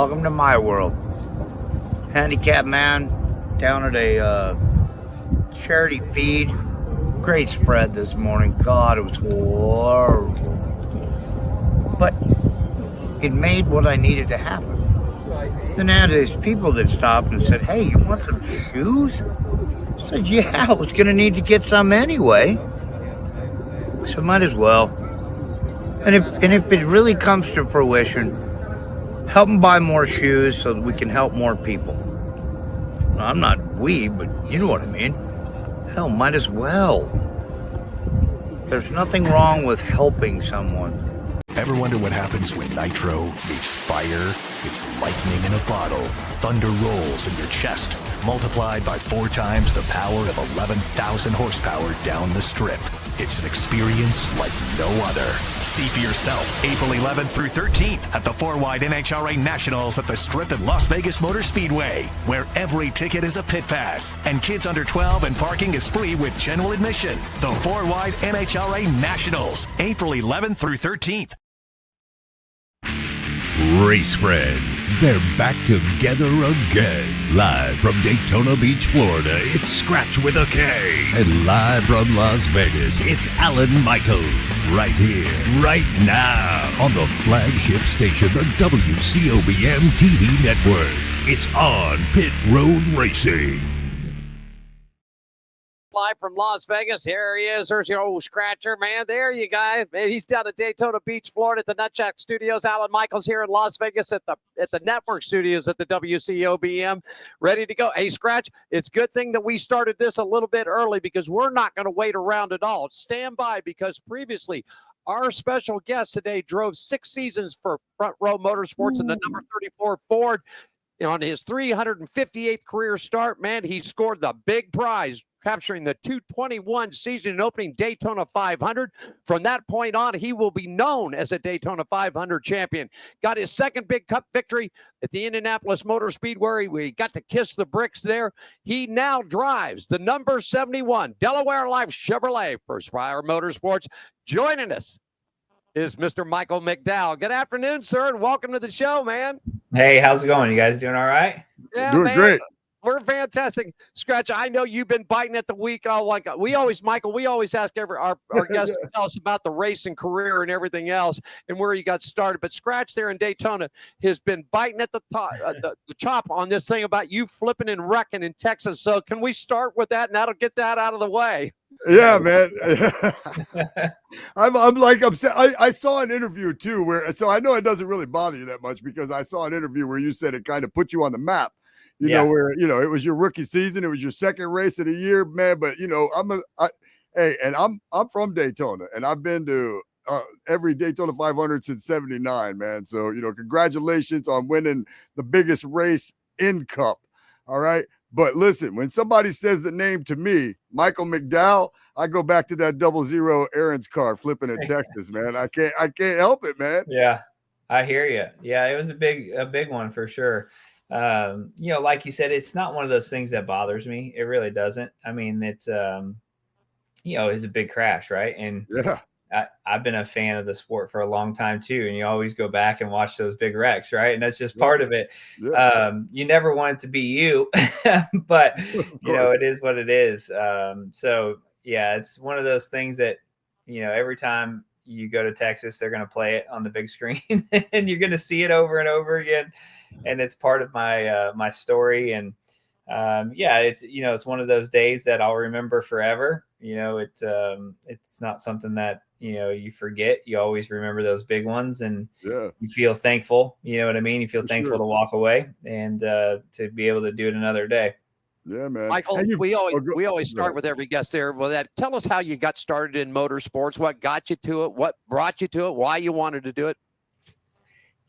Welcome to my world. Handicapped man down at a charity feed. Great spread this morning. God, it was horrible. But it made what I needed to happen. Then I had these people that stopped and said, "Hey, you want some shoes?" I said, "Yeah, I was going to need to get some anyway. So might as well." And if it really comes to fruition, help them buy more shoes so that we can help more people. I'm not but you know what I mean. Hell, might as well. There's nothing wrong with helping someone. Ever wonder what happens when nitro meets fire? It's lightning in a bottle. Thunder rolls in your chest, multiplied by 4 times the power of 11,000 horsepower down the strip. It's an experience like no other. See for yourself April 11th through 13th at the 4-Wide NHRA Nationals at the Strip at Las Vegas Motor Speedway, where every ticket is a pit pass and kids under 12 and parking is free with general admission. The 4-Wide NHRA Nationals, April 11th through 13th. Race friends, they're back together again. Live from Daytona Beach, Florida, it's Scratch with a K. And live from Las Vegas, it's Alan Michaels. Right here, right now, on the flagship station, the WCOBM TV network. It's on Pit Road Racing. Live from Las Vegas. Here he is. There's your old Scratcher, man. There you guys. Man, he's down at Daytona Beach, Florida at the Nutjack Studios. Alan Michaels here in Las Vegas at the network studios at the WCOBM. Ready to go. Hey, Scratch, it's a good thing that we started this a little bit early because we're not going to wait around at all. Stand by because previously our special guest today drove 6 seasons for Front Row Motorsports in the number 34 Ford. On his 358th career start, man, he scored the big prize, capturing the 221 season opening Daytona 500. From that point on, he will be known as a Daytona 500 champion. Got his second big cup victory at the Indianapolis Motor Speedway. We got to kiss the bricks there. He now drives the number 71 Delaware Life Chevrolet for Spire Motorsports. Joining us is Mr. Michael McDowell. Good afternoon, sir, and welcome to the show, man. Hey, how's it going? You guys doing all right? Yeah, doing man. great. We're fantastic. Scratch, I know you've been biting at the week. We always ask our guests to tell us about the racing career and everything else and where you got started. But Scratch there in Daytona has been biting at the top, the chop on this thing about you flipping and wrecking in Texas. So can we start with that, and that'll get that out of the way? Yeah, man. I'm upset. I saw an interview too so I know it doesn't really bother you that much because I saw an interview where you said it kind of put you on the map. You know, where it was your rookie season, it was your second race of the year, man. But I'm from Daytona, and I've been to every Daytona 500 since '79, man. So congratulations on winning the biggest race in Cup. All right. But listen, when somebody says the name to me, Michael McDowell, I go back to that 00 Aaron's car flipping in Texas, man. I can't help it, man. Yeah, I hear you. Yeah, it was a big one for sure. Like you said, it's not one of those things that bothers me. It really doesn't. I mean, it's it's a big crash, right? And yeah. I've been a fan of the sport for a long time too, and you always go back and watch those big wrecks, right? And that's just part of it. Yeah. You never want it to be you, but it is what it is. So yeah, it's one of those things that every time you go to Texas, they're going to play it on the big screen, and you're going to see it over and over again, and it's part of my my story. And it's one of those days that I'll remember forever. It's not something that you forget. You always remember those big ones, and you feel thankful. You know what I mean? You feel thankful to walk away and to be able to do it another day. Yeah, man. Michael, we always start with every guest there. Well, tell us how you got started in motorsports, what got you to it, what brought you to it, why you wanted to do it.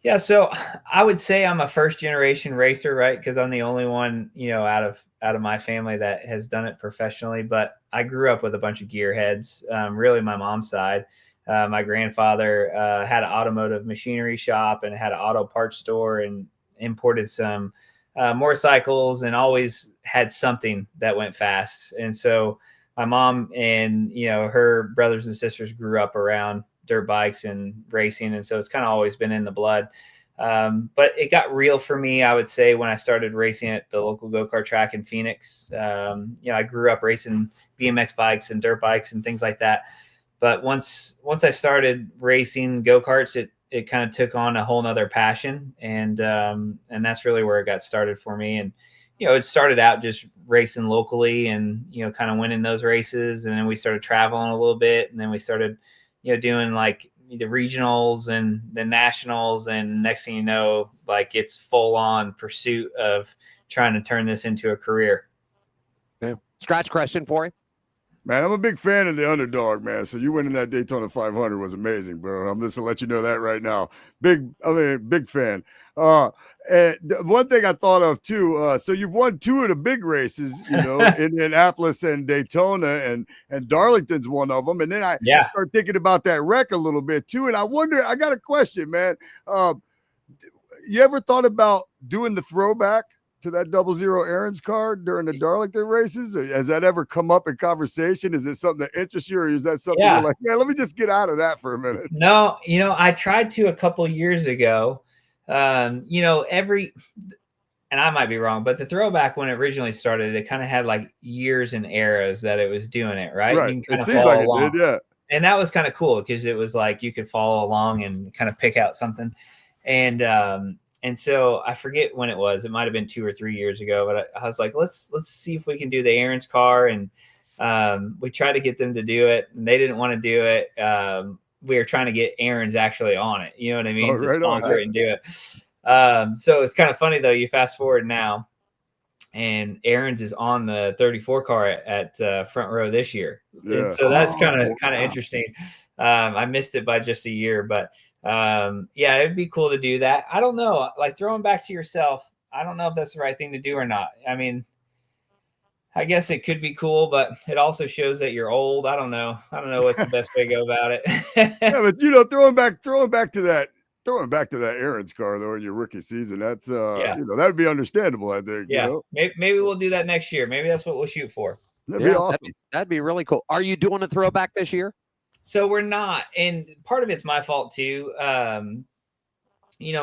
Yeah, so I would say I'm a first generation racer, right? Because I'm the only one, out of my family that has done it professionally. But I grew up with a bunch of gearheads, really my mom's side. My grandfather had an automotive machinery shop and had an auto parts store and imported some motorcycles and always had something that went fast. And so my mom and, her brothers and sisters grew up around dirt bikes and racing. And so it's kind of always been in the blood. But it got real for me, I would say, when I started racing at the local go-kart track in Phoenix. I grew up racing BMX bikes and dirt bikes and things like that. But once I started racing go-karts, it kind of took on a whole nother passion. And that's really where it got started for me. And, it started out just racing locally and, kind of winning those races. And then we started traveling a little bit. And then we started, doing like the regionals and the nationals. And next thing you know, like it's full on pursuit of trying to turn this into a career. Yeah. Scratch question for him. Man, I'm a big fan of the underdog, man. So you winning that Daytona 500 was amazing, bro. I'm just to let you know that right now. Big fan. And one thing I thought of too. So you've won 2 of the big races, Indianapolis and Daytona, and Darlington's one of them. And then I start thinking about that wreck a little bit too. And I wonder, I got a question, man. You ever thought about doing the throwback to that 00 Aaron's car during the Darlington races? Has that ever come up in conversation? Is it something that interests you, or is that something you're like, man, let me just get out of that for a minute? No, I tried to a couple years ago. And I might be wrong, but the throwback, when it originally started, it kind of had like years and eras that it was doing it, right? Right. You can It seems like it did, yeah. And that was kind of cool because it was like you could follow along and kind of pick out something. And so I forget when it was. It might have been 2 or 3 years ago, but I was like, let's see if we can do the Aaron's car. And we tried to get them to do it, and they didn't want to do it. We were trying to get Aaron's actually on it. You know what I mean? To sponsor it and do it. So it's kind of funny though. You fast forward now, and Aaron's is on the 34 car at front row this year. Yeah. And so that's kind of interesting. I missed it by just a year, but it'd be cool to do that. I don't know, like throwing back to yourself. I don't know if that's the right thing to do or not. I mean, I guess it could be cool, but it also shows that you're old. I don't know what's the best way to go about it. Yeah, but throwing back to that Aaron's car though in your rookie season, that's that'd be understandable, I think. Yeah, maybe we'll do that next year. Maybe that's what we'll shoot for. That'd be awesome. That'd be really cool. Are you doing a throwback this year? So we're not, and part of it's my fault too.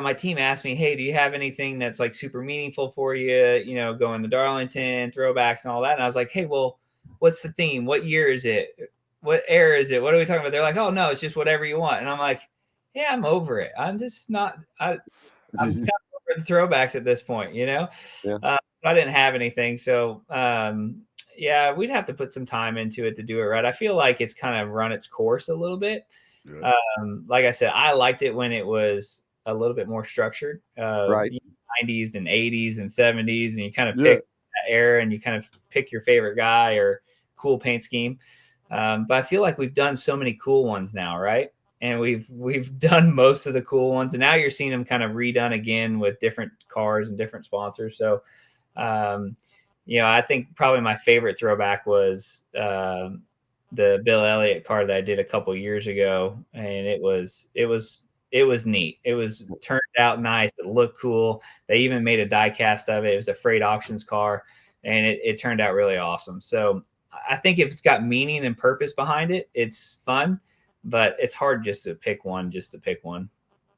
My team asked me, hey, do you have anything that's like super meaningful for you, going to Darlington, throwbacks and all that? And I was like, hey, well, what's the theme? What year is it? What era is it? What are we talking about? They're like, oh, no, it's just whatever you want. And I'm like, yeah, I'm over it. I'm just not, I'm kind of over the throwbacks at this point, Yeah. I didn't have anything. So, we'd have to put some time into it to do it right. I feel like it's kind of run its course a little bit. Yeah. Like I said, I liked it when it was a little bit more structured, right? 90s and 80s and 70s, and you kind of pick that era and you kind of pick your favorite guy or cool paint scheme. But I feel like we've done so many cool ones now, right? And we've done most of the cool ones, and now you're seeing them kind of redone again with different cars and different sponsors. So, I think probably my favorite throwback was the Bill Elliott car that I did a couple years ago, and it was neat. It was turned out nice. It looked cool. They even made a die cast of it. It was a freight auctions car, and it turned out really awesome. So I think if it's got meaning and purpose behind it, it's fun, but it's hard just to pick one.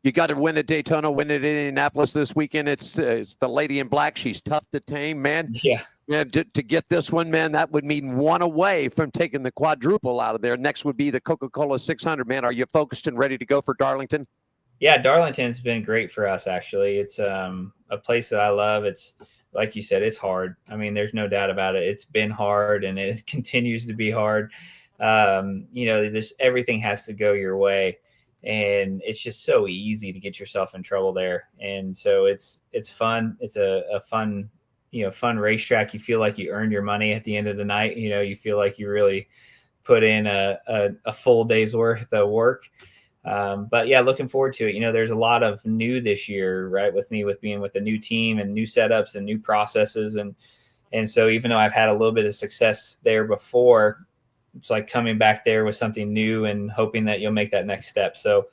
You got to win at Daytona, win at Indianapolis this weekend. It's the lady in black. She's tough to tame, man. Yeah. Man, to get this one, man, that would mean one away from taking the quadruple out of there. Next would be the Coca-Cola 600, man. Are you focused and ready to go for Darlington? Yeah, Darlington's been great for us, actually. It's a place that I love. It's, like you said, it's hard. I mean, there's no doubt about it. It's been hard, and it continues to be hard. Everything has to go your way, and it's just so easy to get yourself in trouble there. And so it's fun. It's a fun racetrack. You feel like you earned your money at the end of the night. You feel like you really put in a full day's worth of work. But yeah, looking forward to it. There's a lot of new this year, right? With being with a new team and new setups and new processes. And so even though I've had a little bit of success there before, it's like coming back there with something new and hoping that you'll make that next step. So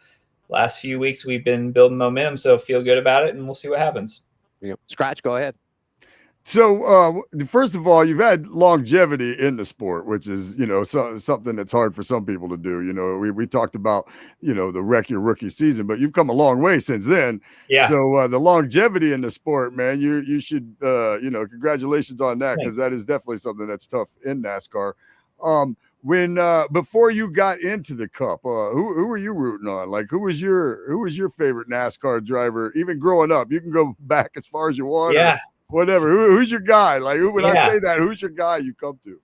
last few weeks we've been building momentum, so feel good about it, and we'll see what happens. Scratch, go ahead. So, first of all, you've had longevity in the sport, which is, something that's hard for some people to do. We talked about, the wreck your rookie season, but you've come a long way since then. Yeah. So, the longevity in the sport, man, you should, congratulations on that, because Thanks. that is definitely something that's tough in NASCAR. When before you got into the Cup, who were you rooting on? Like, who was your favorite NASCAR driver, even growing up? You can go back as far as you want. Yeah. Whatever. Who's your guy? Like, when I Yeah. say that, who's your guy you come to?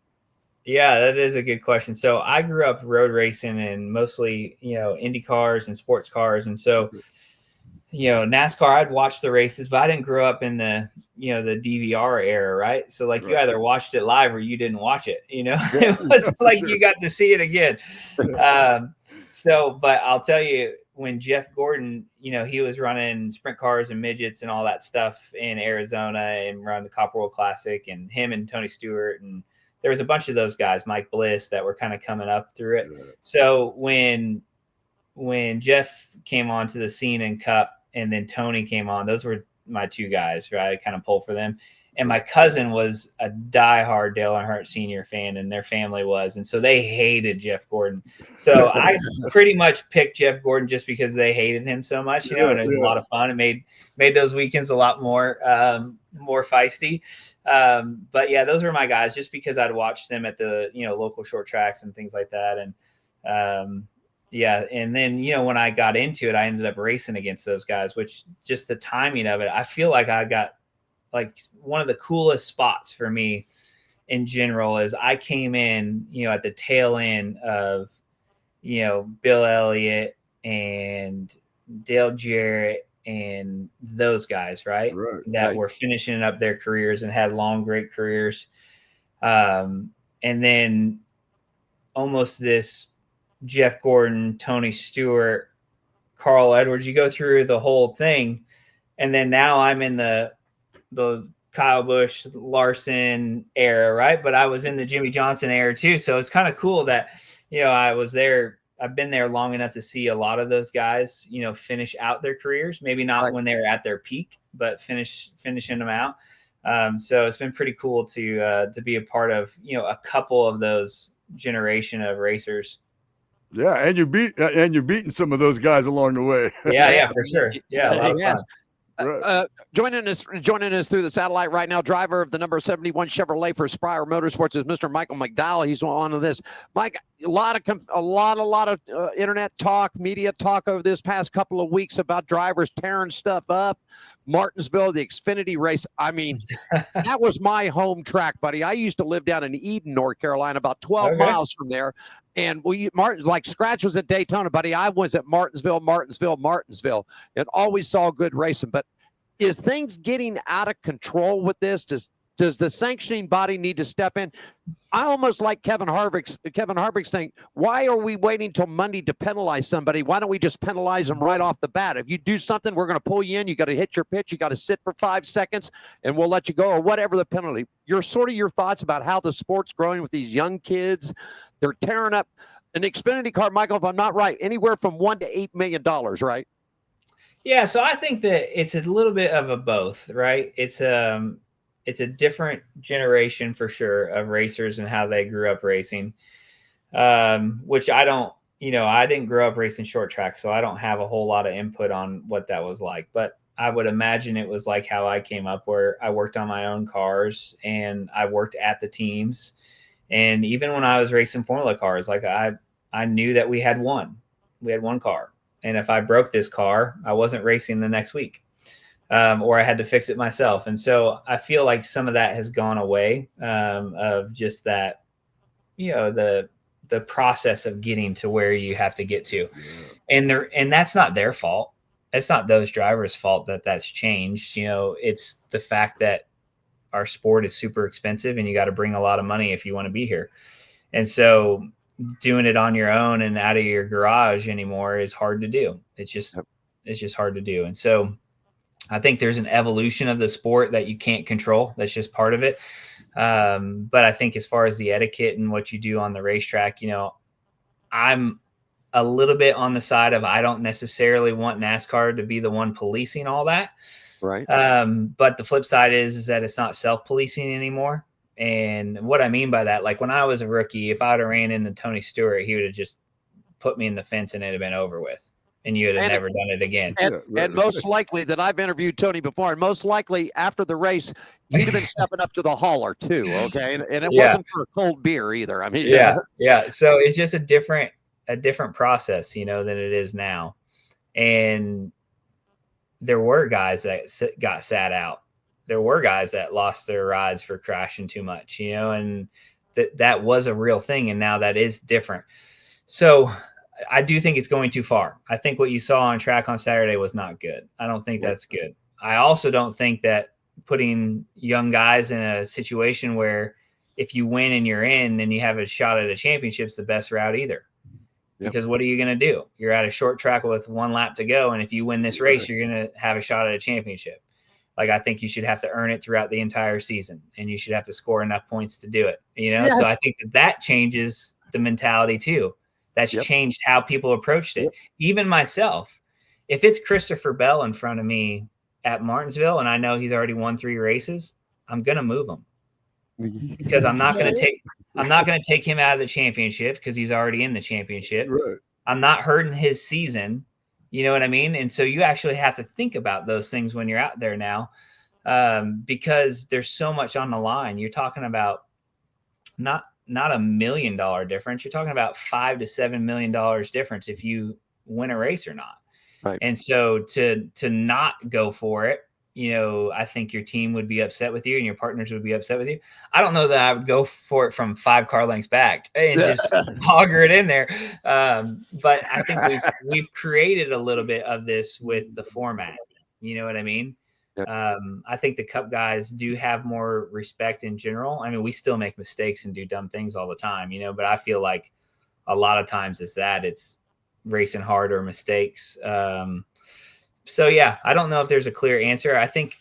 Yeah, that is a good question. So I grew up road racing and mostly, Indy cars and sports cars. And so, NASCAR, I'd watch the races, but I didn't grow up in the DVR era, right? So like you either watched it live or you didn't watch it, it was like you got to see it again. But I'll tell you, when Jeff Gordon, he was running sprint cars and midgets and all that stuff in Arizona and run the Cop World Classic, and him and Tony Stewart, and there was a bunch of those guys, Mike Bliss, that were kind of coming up through it. So when Jeff came onto the scene in Cup and then Tony came on, those were my two guys, right? I kind of pulled for them. And my cousin was a diehard Dale Earnhardt Sr. fan, and their family was. And so they hated Jeff Gordon. So I pretty much picked Jeff Gordon just because they hated him so much, and it was a lot of fun. It made those weekends a lot more feisty. But yeah, those were my guys, just because I'd watched them at the, local short tracks and things like that. And and then, when I got into it, I ended up racing against those guys, which just the timing of it, I feel like I got like one of the coolest spots for me in general is I came in, at the tail end of, Bill Elliott and Dale Jarrett and those guys, right? That were finishing up their careers and had long, great careers. And then almost this Jeff Gordon, Tony Stewart, Carl Edwards, you go through the whole thing. And then now I'm in the Kyle Busch, Larson era, right? But I was in the Jimmy Johnson era too. So it's kind of cool that, I was there. I've been there long enough to see a lot of those guys, finish out their careers. Maybe not when they were at their peak, but finishing them out. So it's been pretty cool to be a part of, a couple of those generation of racers. Yeah, and you're beating some of those guys along the way. Yeah, for sure. Yeah, a lot of fun. Joining us through the satellite right now, driver of the number 71 Chevrolet for Spire Motorsports is Mr. Michael McDowell. He's on to this. Mike, a lot of internet talk, media talk over this past couple of weeks about drivers tearing stuff up. Martinsville, the Xfinity race. I mean, that was my home track, buddy. I used to live down in Eden, North Carolina, about 12 miles from there. And Scratch was at Daytona, buddy. I was at Martinsville, and always saw good racing. But is things getting out of control with this? Does the sanctioning body need to step in? I almost like Kevin Harvick's thing. Why are we waiting till Monday to penalize somebody? Why don't we just penalize them right off the bat? If you do something, we're going to pull you in. You got to hit your pitch. You got to sit for 5 seconds, and we'll let you go, or whatever the penalty. Your thoughts about how the sport's growing with these young kids. They're tearing up an Xfinity car, Michael, if I'm not right, anywhere from $1 to $8 million, right? Yeah, so I think that it's a little bit of a both, right? It's a different generation for sure of racers and how they grew up racing, which I don't, I didn't grow up racing short tracks, so I don't have a whole lot of input on what that was like. But I would imagine it was like how I came up, where I worked on my own cars and I worked at the teams. And even when I was racing Formula cars, like I knew that we had one car. And if I broke this car, I wasn't racing the next week. Or I had to fix it myself. And so I feel like some of that has gone away, of just that, the process of getting to where you have to get to. And that's not their fault. It's not those drivers' fault that that's changed. It's the fact that our sport is super expensive and you got to bring a lot of money if you want to be here. And so doing it on your own and out of your garage anymore is hard to do. It's just hard to do. And so I think there's an evolution of the sport that you can't control. That's just part of it. But I think as far as the etiquette and what you do on the racetrack, I'm a little bit on the side of, I don't necessarily want NASCAR to be the one policing all that. Right. But the flip side is that it's not self-policing anymore. And what I mean by that, like when I was a rookie, if I would have ran into Tony Stewart, he would have just put me in the fence and it'd have been over with. And you would have never done it again. And most likely that I've interviewed Tony before, and most likely after the race, he'd have been stepping up to the hauler too. Okay. And it wasn't for a cold beer either. I mean, yeah. So it's just a different process, than it is now. And there were guys that got sat out. There were guys that lost their rides for crashing too much, and that was a real thing. And now that is different. So I do think it's going too far. I think what you saw on track on Saturday was not good. I don't think that's good. I also don't think that putting young guys in a situation where if you win and you're in and you have a shot at a championship is the best route either. Because what are you going to do? You're at a short track with 1 lap to go. And if you win this race, you're going to have a shot at a championship. Like, I think you should have to earn it throughout the entire season and you should have to score enough points to do it. So I think that changes the mentality too. That's changed how people approached it. Even myself, if it's Christopher Bell in front of me at Martinsville and I know he's already won 3 races, I'm going to move him. Because I'm not going to take him out of the championship because he's already in the championship. Right. I'm not hurting his season. You know what I mean? And so you actually have to think about those things when you're out there now, because there's so much on the line. You're talking about not $1 million difference. You're talking about $5 to $7 million difference if you win a race or not. Right. And so to not go for it, I think your team would be upset with you and your partners would be upset with you. I don't know that I would go for it from 5 car lengths back and just hogger it in there. But I think we've created a little bit of this with the format. You know what I mean? I think the Cup guys do have more respect in general. I mean, we still make mistakes and do dumb things all the time, but I feel like a lot of times it's racing hard or mistakes. So yeah, I don't know if there's a clear answer. I think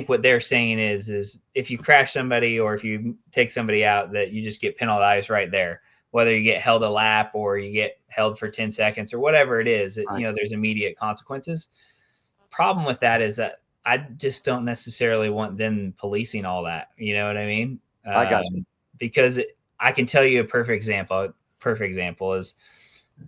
what they're saying is if you crash somebody or if you take somebody out, that you just get penalized right there, whether you get held a lap or you get held for 10 seconds or whatever it is, there's immediate consequences. Problem with that is that I just don't necessarily want them policing all that. You know what I mean? I got you. Because I can tell you a perfect example is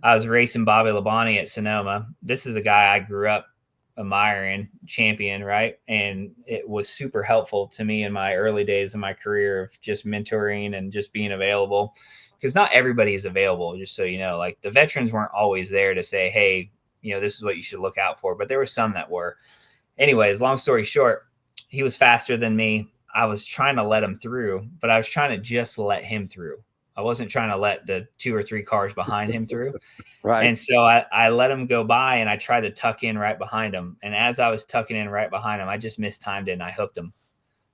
I was racing Bobby Labonte at Sonoma. This is a guy I grew up admiring, champion, right? And it was super helpful to me in my early days of my career of just mentoring and just being available, because not everybody is available, just so you know. Like, the veterans weren't always there to say, hey, this is what you should look out for, but there were some that were. Anyways, long story short, he was faster than me. I was trying to let him through, but I was trying to just let him through. I wasn't trying to let the 2 or 3 cars behind him through. Right. And so I let him go by and I tried to tuck in right behind him. And as I was tucking in right behind him, I just mistimed it and I hooked him.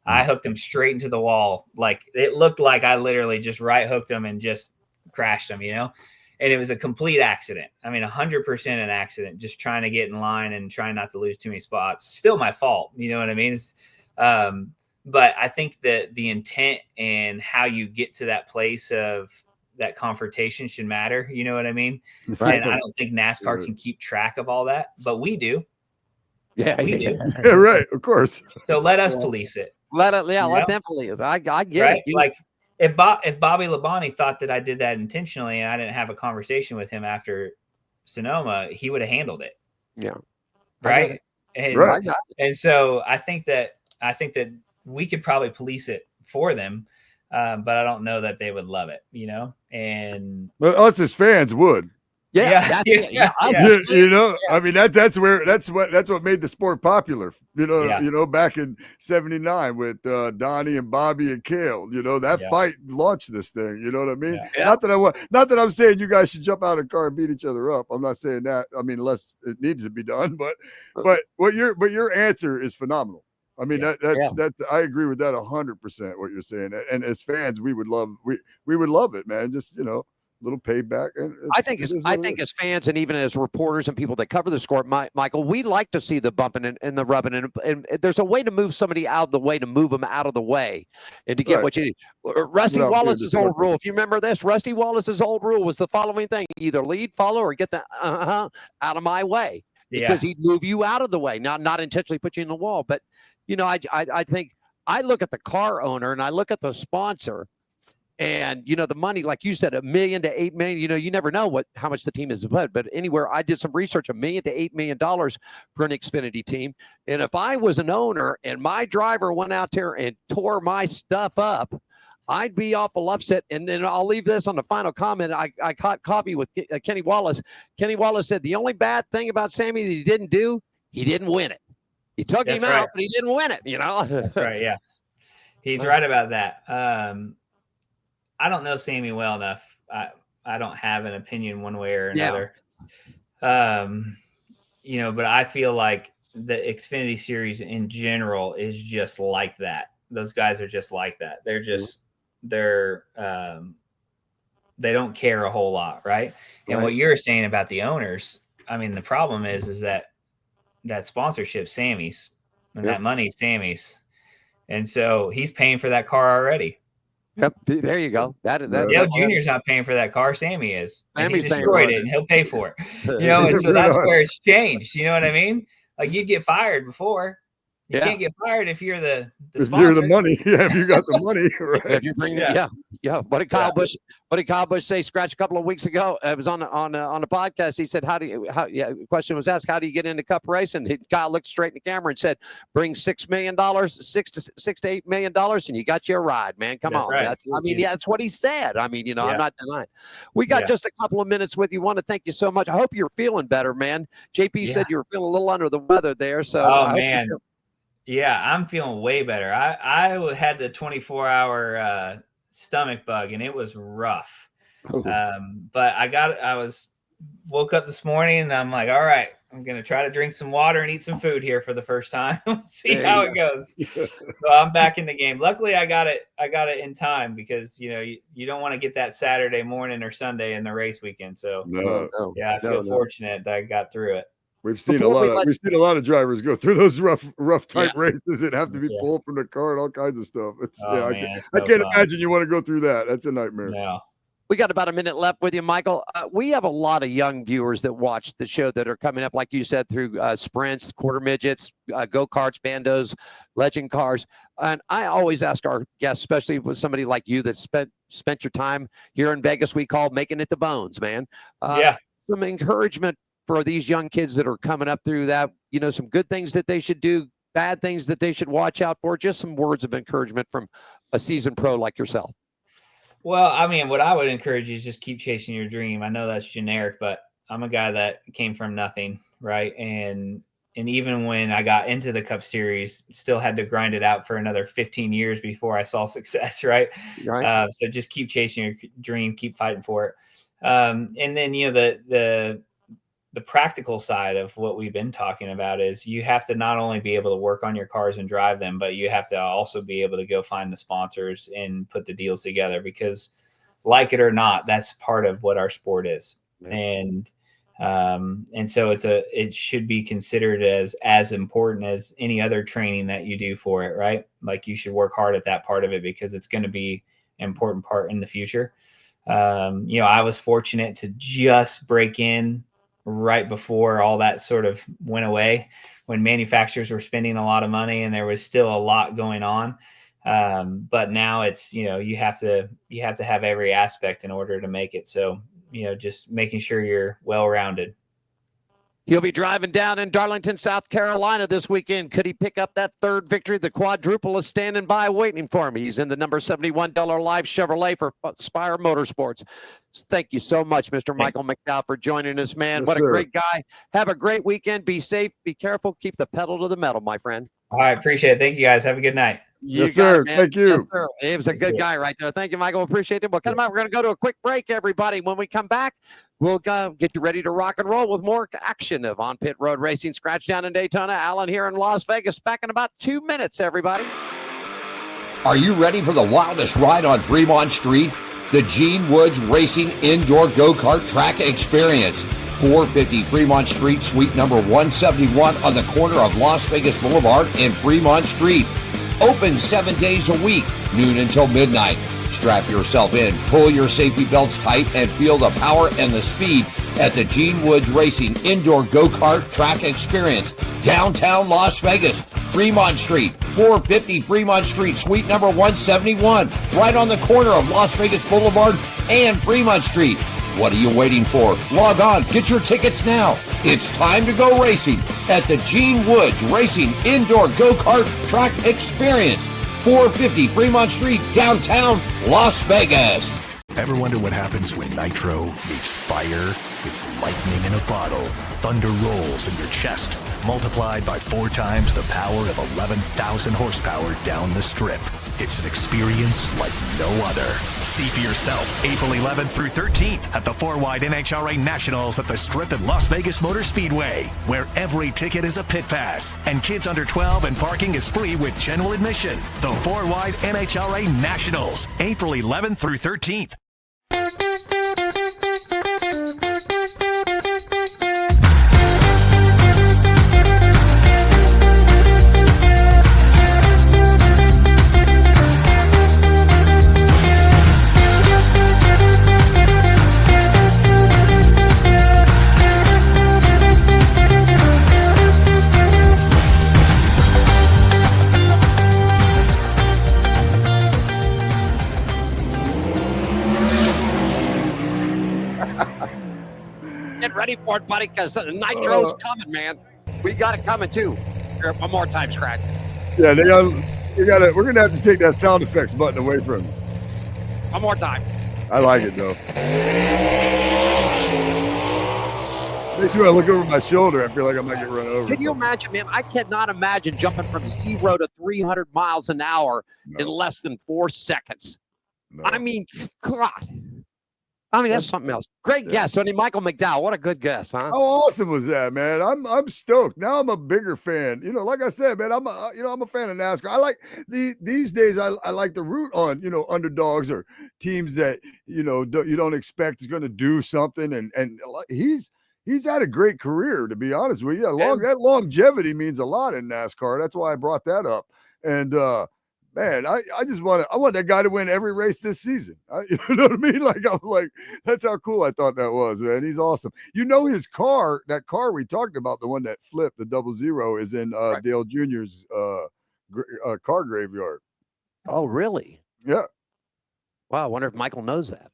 I hooked him straight into the wall. Like, it looked like I literally just right hooked him and just crashed him, And it was a complete accident. I mean, 100% an accident, just trying to get in line and trying not to lose too many spots. Still my fault. You know what I mean? But I think that the intent and how you get to that place of that confrontation should matter. You know what I mean? Right. And I don't think NASCAR can keep track of all that, but we do. Yeah, we do. Yeah, right. Of course. So let us police it. Let them police it. I get right? it. Like, if Bobby Labonte thought that I did that intentionally and I didn't have a conversation with him after Sonoma, he would have handled it. Yeah. Right. And so I think that we could probably police it for them, but I don't know that they would love it, and but us as fans would. Yeah. I mean, that's what made the sport popular, back in '79 with Donnie and Bobby and Cale, that fight launched this thing. You know what I mean? Yeah. Not that I'm saying you guys should jump out of a car and beat each other up. I'm not saying that. I mean, unless it needs to be done, but your answer is phenomenal. I mean, that's I agree with that 100%. What you're saying, and as fans, we would love it, man. Just little payback. I think as fans and even as reporters and people that cover the sport, Michael, we like to see the bumping and the rubbing, and there's a way to move somebody out of the way, to move them out of the way, and to get what you need. Rusty Wallace's old rule, if you remember this, Rusty Wallace's old rule was the following thing: either lead, follow, or get the out of my way. because he'd move you out of the way, not intentionally put you in the wall. But, I think I look at the car owner and I look at the sponsor. And, the money, like you said, $1 million to $8 million, you never know how much the team is put. But anywhere, I did some research, $1 million to $8 million for an Xfinity team. And if I was an owner and my driver went out there and tore my stuff up, I'd be awful upset. And then I'll leave this on the final comment. I caught coffee with Kenny Wallace. Kenny Wallace said the only bad thing about Sammy that he didn't win it. He took him out, but he didn't win it, That's right, yeah. He's right about that. I don't know Sammy well enough. I don't have an opinion one way or another. Yeah. But I feel like the Xfinity series in general is just like that. Those guys are just like that. They're just they don't care a whole lot, right? And what you're saying about the owners, I mean, the problem is that sponsorship Sammy's and that money Sammy's. And so he's paying for that car already. Yep, there you go. That Junior's not paying for that car. Sammy is. Sammy's destroyed it, and he'll pay for it. And so that's where it's changed. You know what I mean? Like you'd get fired before. You can't get fired if you're the sponsor. You're the money. Yeah, if you got the money. Right. If you bring What did Kyle Busch say? Scratch a couple of weeks ago. It was on the podcast. He said, the question was asked, how do you get into Cup racing? Kyle looked straight in the camera and said, bring $6 million, $6 to $8 million, and you got you a ride, man. Come on. Right. That's what he said. I mean, I'm not denying. We got just a couple of minutes with you. Want to thank you so much. I hope you're feeling better, man. JP said you were feeling a little under the weather there. So man. Yeah, I'm feeling way better. I had the 24-hour stomach bug, and it was rough. But woke up this morning, and I'm like, all right, I'm going to try to drink some water and eat some food here for the first time. See how it goes. So I'm back in the game. Luckily, I got it in time because, you don't want to get that Saturday morning or Sunday in the race weekend. So, I feel fortunate that I got through it. We've seen a lot of drivers go through those rough type races that have to be pulled from the car and all kinds of stuff. I can't imagine you want to go through that. That's a nightmare. Yeah. We got about a minute left with you, Michael. We have a lot of young viewers that watch the show that are coming up, like you said, through sprints, quarter midgets, go-karts, bandos, legend cars. And I always ask our guests, especially with somebody like you that spent your time here in Vegas, we call making it the bones, man. Some encouragement for these young kids that are coming up through that, some good things that they should do, bad things that they should watch out for, just some words of encouragement from a seasoned pro like yourself. Well, I mean, what I would encourage you is just keep chasing your dream. I know that's generic, but I'm a guy that came from nothing, right? And even when I got into the Cup Series, still had to grind it out for another 15 years before I saw success, right? So just keep chasing your dream, keep fighting for it. And then, the practical side of what we've been talking about is you have to not only be able to work on your cars and drive them, but you have to also be able to go find the sponsors and put the deals together because like it or not, that's part of what our sport is. And so it should be considered as important as any other training that you do for it, right? Like you should work hard at that part of it because it's going to be an important part in the future. I was fortunate to just break in right before all that sort of went away when manufacturers were spending a lot of money and there was still a lot going on. But now it's, you have to have every aspect in order to make it. So, just making sure you're well-rounded. He'll be driving down in Darlington, South Carolina this weekend. Could he pick up that third victory? The quadruple is standing by waiting for him. He's in the number $71 Live Chevrolet for Spire Motorsports. Thank you so much, Mr. Michael McDowell, for joining us, man. What a great guy. Have a great weekend. Be safe. Be careful. Keep the pedal to the metal, my friend. All right. Appreciate it. Thank you, guys. Have a good night. Yes, sir. Thank you. Yes, sir. He was a good guy right there. Thank you, Michael. Appreciate it. Well, come on. We're going to go to a quick break, everybody. When we come back, we'll get you ready to rock and roll with more action of On Pit Road Racing. Scratch down in Daytona. Alan here in Las Vegas. Back in about 2 minutes, everybody. Are you ready for the wildest ride on Fremont Street? The Gene Woods Racing Indoor Go-Kart Track Experience. 450 Fremont Street, suite number 171 on the corner of Las Vegas Boulevard and Fremont Street. Open 7 days a week, noon until midnight. Strap yourself in, pull your safety belts tight, and feel the power and the speed at the Gene Woods Racing Indoor Go-Kart Track Experience, downtown Las Vegas, Fremont Street, 450 Fremont Street, suite number 171, right on the corner of Las Vegas Boulevard and Fremont Street. What are you waiting for? Log on, get your tickets now. It's time to go racing at the Gene Woods Racing Indoor Go-Kart Track Experience, 450 Fremont Street, downtown Las Vegas. Ever wonder what happens when nitro meets fire? It's lightning in a bottle. Thunder rolls in your chest, multiplied by 4 times the power of 11,000 horsepower down the strip. It's an experience like no other. See for yourself April 11th through 13th at the 4-Wide NHRA Nationals at the Strip at Las Vegas Motor Speedway, where every ticket is a pit pass and kids under 12 and parking is free with general admission. The 4-Wide NHRA Nationals, April 11th through 13th. Get ready for it, buddy, because Nitro's coming, man. We got it coming, too. Here, one more time, Scratch. Yeah, we're going to have to take that sound effects button away from you. One more time. I like it, though. Makes me want to look over my shoulder. I feel like I might get run over. Can you imagine, man? I cannot imagine jumping from 0 to 300 miles an hour in less than 4 seconds. No. I mean, God. I mean, that's something else. Great guess, Tony. Michael McDowell. What a good guess, huh? How awesome was that, man? I'm stoked. Now I'm a bigger fan. You know, like I said, man, I'm a fan of NASCAR. I like these days. I like to root on underdogs or teams that you don't expect is going to do something. And he's had a great career, to be honest with you. That longevity means a lot in NASCAR. That's why I brought that up. And man, I want that guy to win every race this season. You know what I mean? Like, that's how cool I thought that was, man. He's awesome. His car, that car we talked about, the one that flipped, the 00, is in Dale Jr.'s car graveyard. Oh, really? Yeah. Wow, I wonder if Michael knows that.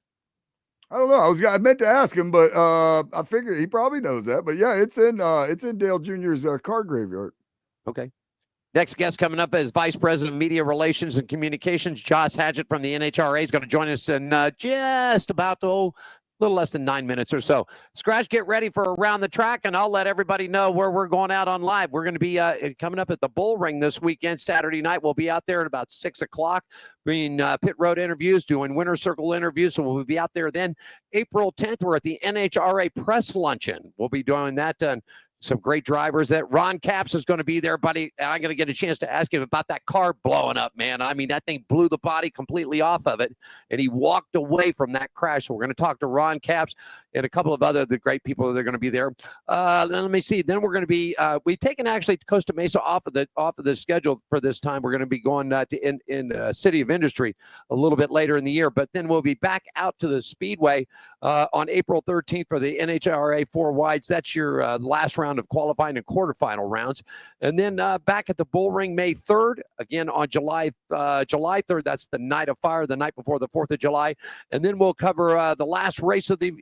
I don't know. I meant to ask him, but I figured he probably knows that. But yeah, it's in Dale Jr.'s car graveyard. Okay. Next guest coming up is Vice President of Media Relations and Communications, Josh Hachat from the NHRA. Is going to join us in just about a little less than 9 minutes or so. Scratch, get ready for Around the Track, and I'll let everybody know where we're going out on live. We're going to be coming up at the Bull Ring this weekend, Saturday night. We'll be out there at about 6 o'clock, bringing pit road interviews, doing winner circle interviews. So we'll be out there then. April 10th, we're at the NHRA Press Luncheon. We'll be doing that. Some great drivers. That Ron Capps is going to be there, buddy. And I'm going to get a chance to ask him about that car blowing up, man. I mean, that thing blew the body completely off of it, and he walked away from that crash. So we're going to talk to Ron Capps and a couple of the great people that are going to be there. Let me see. Then we're going to be we've taken actually Costa Mesa off of the schedule for this time. We're going to be going to in City of Industry a little bit later in the year, but then we'll be back out to the Speedway on April 13th for the NHRA 4-Wides. That's your last round of qualifying and quarterfinal rounds, and then back at the Bull Ring May 3rd again on July 3rd. That's the night of fire, the night before the 4th of July, and then we'll cover the last race of the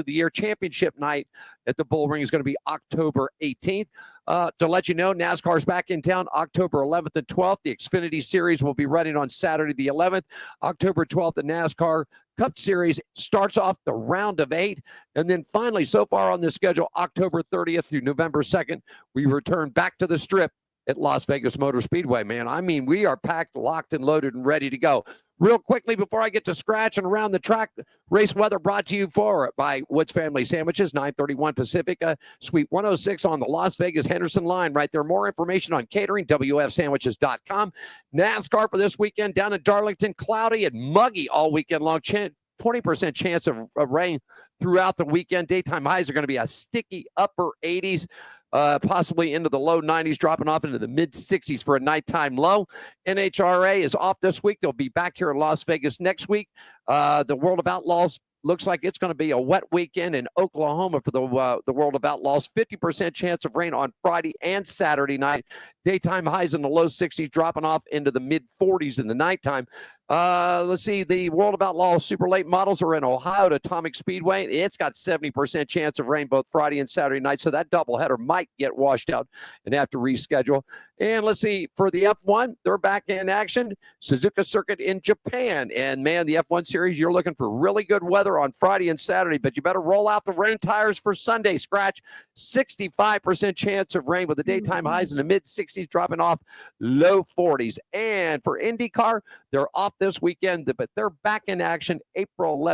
year, championship night at the Bull Ring is going to be October 18th. To let you know, NASCAR's back in town October 11th and 12th. The Xfinity Series will be running on Saturday the 11th. October 12th, the NASCAR Cup Series starts off the round of 8. And then finally, so far on the schedule, October 30th through November 2nd, we return back to the Strip at Las Vegas Motor Speedway, man. I mean, we are packed, locked, and loaded and ready to go. Real quickly, before I get to Scratch and Around the Track, race weather brought to you by Woods Family Sandwiches, 931 Pacifica, Suite 106 on the Las Vegas Henderson line right there. More information on catering, WFSandwiches.com. NASCAR for this weekend down in Darlington, cloudy and muggy all weekend long. 20% chance of rain throughout the weekend. Daytime highs are going to be a sticky upper 80s. Possibly into the low 90s, dropping off into the mid 60s for a nighttime low. NHRA is off this week. They'll be back here in Las Vegas next week. The World of Outlaws looks like it's going to be a wet weekend in Oklahoma for the World of Outlaws. 50% chance of rain on Friday and Saturday night. Daytime highs in the low 60s, dropping off into the mid 40s in the nighttime. Let's see. The World of Outlaws super late models are in Ohio at Atomic Speedway. It's got 70% chance of rain both Friday and Saturday night, so that doubleheader might get washed out and have to reschedule. And let's see, for the F1, they're back in action. Suzuka Circuit in Japan. And man, the F1 series, you're looking for really good weather on Friday and Saturday, but you better roll out the rain tires for Sunday. Scratch, 65% chance of rain with the daytime highs in the mid 60s, dropping off low 40s. And for IndyCar, they're off this weekend, but they're back in action April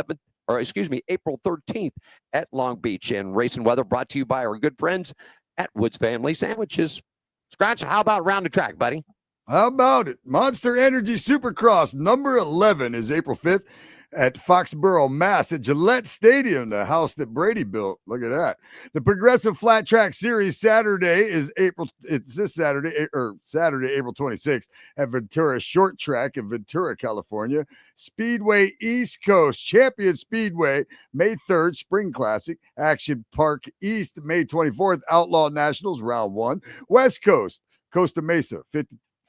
13th at Long Beach. And racing weather brought to you by our good friends at Woods Family Sandwiches. Scratch, how about round the track, buddy? How about it? Monster Energy Supercross number 11 is April 5th at Foxborough, Mass. at Gillette Stadium, the house that Brady built. Look at that. The Progressive Flat Track Series Saturday is Saturday, April 26th at Ventura Short Track in Ventura, California. Speedway East Coast Champion Speedway, May 3rd, Spring Classic. Action Park East, May 24th, Outlaw Nationals, Round 1. West Coast, Costa Mesa,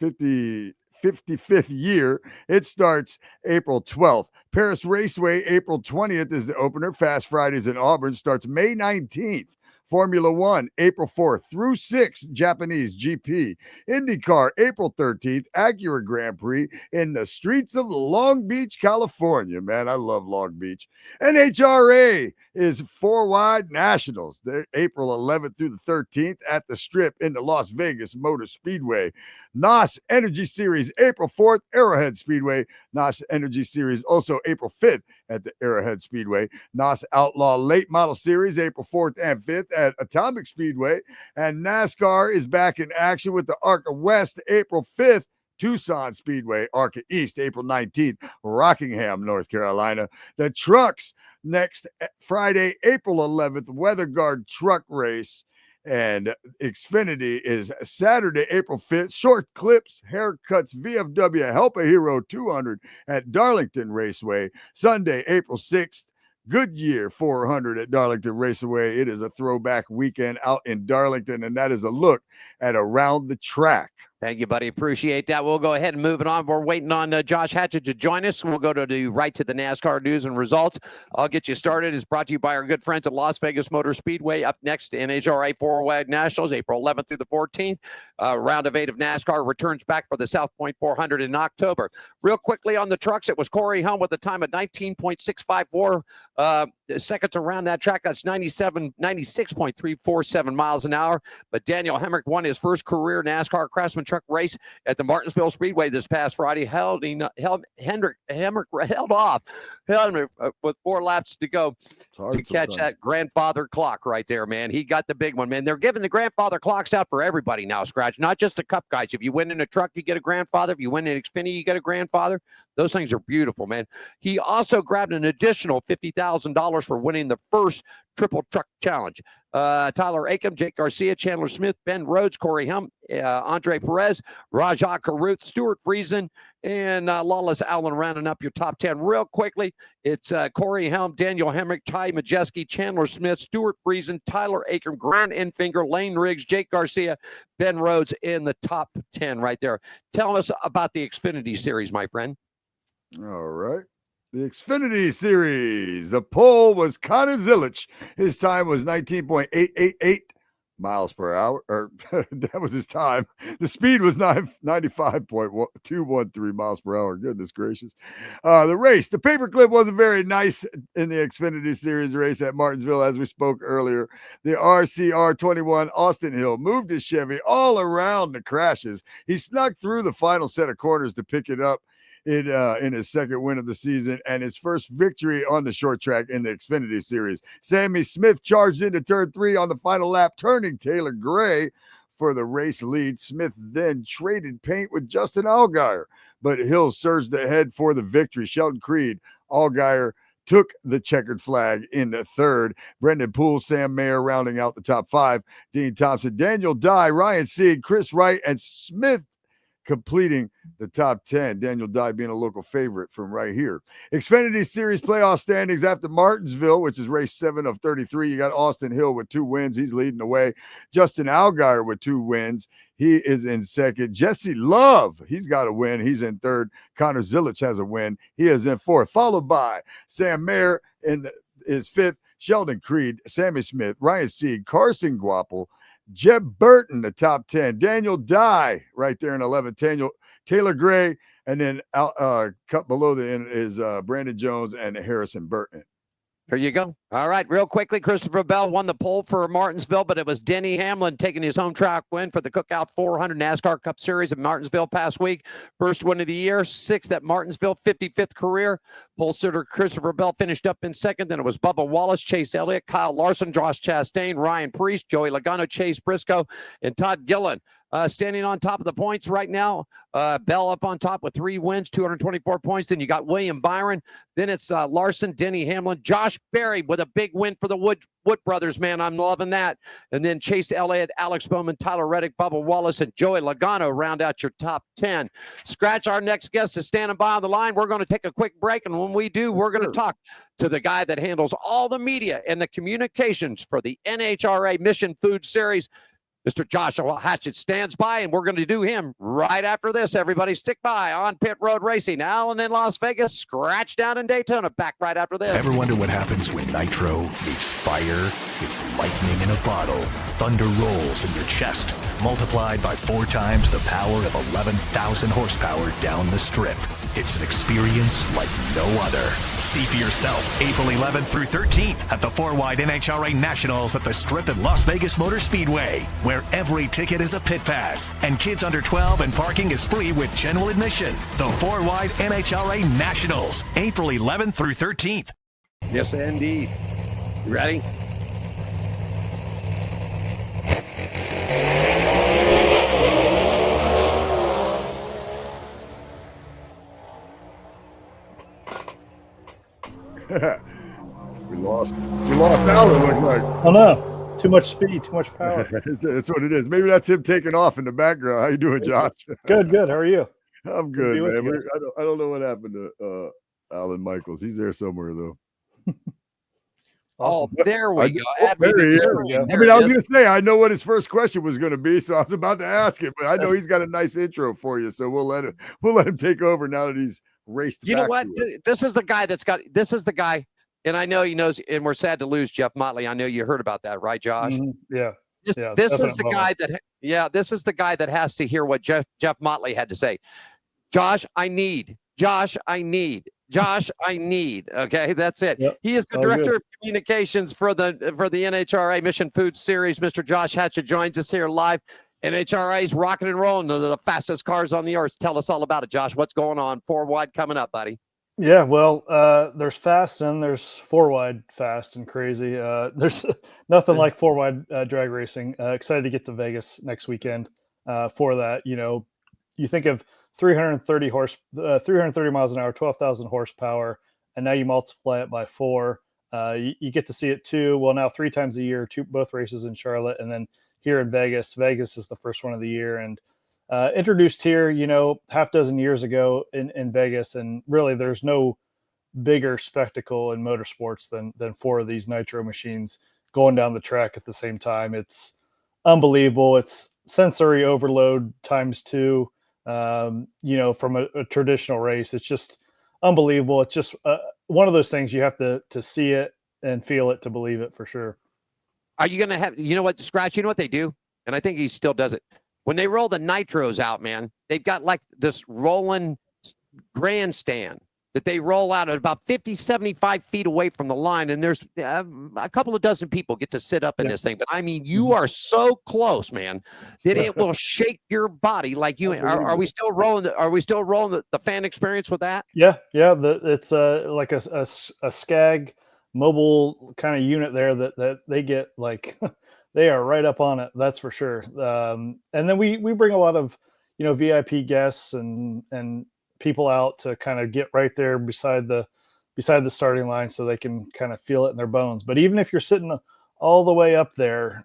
55th year. It starts April 12th. Paris Raceway, April 20th is the opener. Fast Fridays in Auburn starts May 19th. Formula One, April 4th through 6th, Japanese GP. IndyCar, April 13th, Acura Grand Prix in the streets of Long Beach, California. Man, I love Long Beach. NHRA is 4 Wide Nationals. They're April 11th through the 13th at the Strip in the Las Vegas Motor Speedway. NOS Energy Series, April 4th, Arrowhead Speedway. NOS Energy Series also April 5th at the Arrowhead Speedway. NOS Outlaw Late Model Series, April 4th and 5th at Atomic Speedway. And NASCAR is back in action with the ARCA West, April 5th, Tucson Speedway. ARCA East, April 19th, Rockingham, North Carolina. The trucks next Friday, April 11th, Weather Guard Truck Race. And Xfinity is Saturday, April 5th. Short Clips, Haircuts, VFW Help a Hero 200 at Darlington Raceway. Sunday, April 6th. Goodyear 400 at Darlington Raceway. It is a throwback weekend out in Darlington, and that is a look at Around the Track. Thank you, buddy. Appreciate that. We'll go ahead and move it on. We're waiting on Josh Hachat to join us. We'll go right to the NASCAR news and results. I'll get you started. It's brought to you by our good friends at Las Vegas Motor Speedway. Up next, NHRA 4 Wide Nationals, April 11th through the 14th. Round of 8 of NASCAR returns back for the South Point 400 in October. Real quickly on the trucks, it was Corey Helm with a time of 19.654 seconds around that track. That's 96.347 miles an hour. But Daniel Hemrick won his first career NASCAR Craftsman truck race at the Martinsville Speedway this past Friday. Hemrick held off with 4 laps to go to catch that grandfather clock right there, man. He got the big one, man. They're giving the grandfather clocks out for everybody now, Scratch, not just the Cup guys. If you win in a truck, you get a grandfather. If you win in Xfinity, you get a grandfather. Those things are beautiful, man. He also grabbed an additional $50,000 for winning the first Triple Truck Challenge. Tyler Acom, Jake Garcia, Chandler Smith, Ben Rhodes, Corey Helm, Andre Perez, Rajah Caruth, Stuart Friesen, and Lawless Allen rounding up your top 10. Real quickly, it's Corey Helm, Daniel Hemrick, Ty Majeski, Chandler Smith, Stuart Friesen, Tyler Acom, Grant Enfinger, Lane Riggs, Jake Garcia, Ben Rhodes in the top 10 right there. Tell us about the Xfinity Series, my friend. All right. The Xfinity Series. The pole was Connor Zilich. His time was 19.888 miles per hour. Or that was his time. The speed was 95.213 miles per hour. Goodness gracious. The race, the paperclip wasn't very nice in the Xfinity Series race at Martinsville, as we spoke earlier. The RCR21 Austin Hill moved his Chevy all around the crashes. He snuck through the final set of corners to pick it up in his second win of the season and his first victory on the short track in the Xfinity Series. Sammy Smith charged into turn 3 on the final lap, turning Taylor Gray for the race lead. Smith then traded paint with Justin Allgaier, but Hill surged ahead for the victory. Sheldon Creed, Allgaier took the checkered flag in the third. Brendan Poole, Sam Mayer rounding out the top 5. Dean Thompson, Daniel Dye, Ryan Sieg, Chris Wright, and Smith completing the top 10. Daniel Dye being a local favorite from right here. Xfinity Series playoff standings after Martinsville, which is race 7 of 33. You got Austin Hill with 2 wins. He's leading the way. Justin Allgaier with 2 wins. He is in second. Jesse Love, he's got a win. He's in third. Connor Zilich has a win. He is in fourth, followed by Sam Mayer is fifth. Sheldon Creed, Sammy Smith, Ryan Sieg, Carson Guapel, Jeb Burton, the top 10. Daniel Dye right there in 11th. Taylor Gray, and then cut below the end is Brandon Jones and Harrison Burton. There you go. All right, real quickly, Christopher Bell won the pole for Martinsville, but it was Denny Hamlin taking his home track win for the Cookout 400 NASCAR Cup Series in Martinsville past week. First win of the year, 6th at Martinsville, 55th career. Pole sitter Christopher Bell finished up in second. Then it was Bubba Wallace, Chase Elliott, Kyle Larson, Josh Chastain, Ryan Priest, Joey Logano, Chase Briscoe, and Todd Gillen. Standing on top of the points right now. Bell up on top with 3 wins, 224 points. Then you got William Byron. Then it's Larson, Denny Hamlin, Josh Berry with a big win for the Wood brothers, man. I'm loving that. And then Chase Elliott, Alex Bowman, Tyler Reddick, Bubba Wallace, and Joey Logano round out your top 10. Scratch, our next guest is standing by on the line. We're going to take a quick break. And when we do, we're going to talk to the guy that handles all the media and the communications for the NHRA Mission Food Series. Mr. Joshua Hachat stands by, and we're going to do him right after this. Everybody stick by on Pit Road Racing. Allen in Las Vegas, Scratch down in Daytona. Back right after this. Ever wonder what happens when nitro meets fire? It's lightning in a bottle. Thunder rolls in your chest, multiplied by 4 times the power of 11,000 horsepower down the strip. It's an experience like no other. See for yourself April 11th through 13th at the 4-Wide NHRA Nationals at the Strip at Las Vegas Motor Speedway, where every ticket is a pit pass and kids under 12 and parking is free with general admission. The 4-Wide NHRA Nationals, April 11th through 13th. Yes, indeed. You ready? We lost Allen, looks like. Oh no, too much speed, too much power. That's what it is. Maybe that's him taking off in the background. How you doing, Josh? Good. How are you? I'm good, man. I don't know what happened to Alan Michaels. He's there somewhere though. Awesome. Oh, there we go. There he is. I mean, I was going to say, I know what his first question was going to be, so I was about to ask him, but I know he's got a nice intro for you, so we'll let him take over now that he's raced. You know what? This is the guy, and I know he knows, and we're sad to lose Jeff Motley. I know you heard about that, right, Josh? Mm-hmm. Yeah. This is the guy this is the guy that has to hear what Jeff Motley had to say. Josh, I need. Okay, that's it. Yep. He is the director of communications for the NHRA Mission Food Series. Mr. Josh Hachat joins us here live. NHRA is rocking and rolling. They're the fastest cars on the earth. Tell us all about it, Josh. What's going on? 4-Wide coming up, buddy. Yeah, well, there's fast and there's 4-Wide fast and crazy. There's nothing like 4-Wide drag racing. Excited to get to Vegas next weekend for that. You know, you think of 330 miles an hour, 12,000 horsepower, and now you multiply it by 4. You get to see it 3 times a year, both races in Charlotte, and then here in Vegas. Vegas is the first one of the year, and introduced here, half dozen years ago in Vegas, and really there's no bigger spectacle in motorsports than 4 of these nitro machines going down the track at the same time. It's unbelievable. It's sensory overload times 2. From a traditional race. It's just unbelievable. It's just one of those things you have to see it and feel it to believe it for sure. Are you going to have, Scratch, you know what they do? And I think he still does it. When they roll the nitros out, man, they've got like this rolling grandstand that they roll out at about 50, 75 feet away from the line. And there's a couple of dozen people get to sit up in this thing. But I mean, you are so close, man, that it will shake your body like you. Are we still rolling? Are we still rolling the fan experience with that? Yeah. It's like a SCAG mobile kind of unit there that they get like they are right up on it. That's for sure. And then we bring a lot of VIP guests and people out to kind of get right there beside the starting line so they can kind of feel it in their bones. But even if you're sitting all the way up there,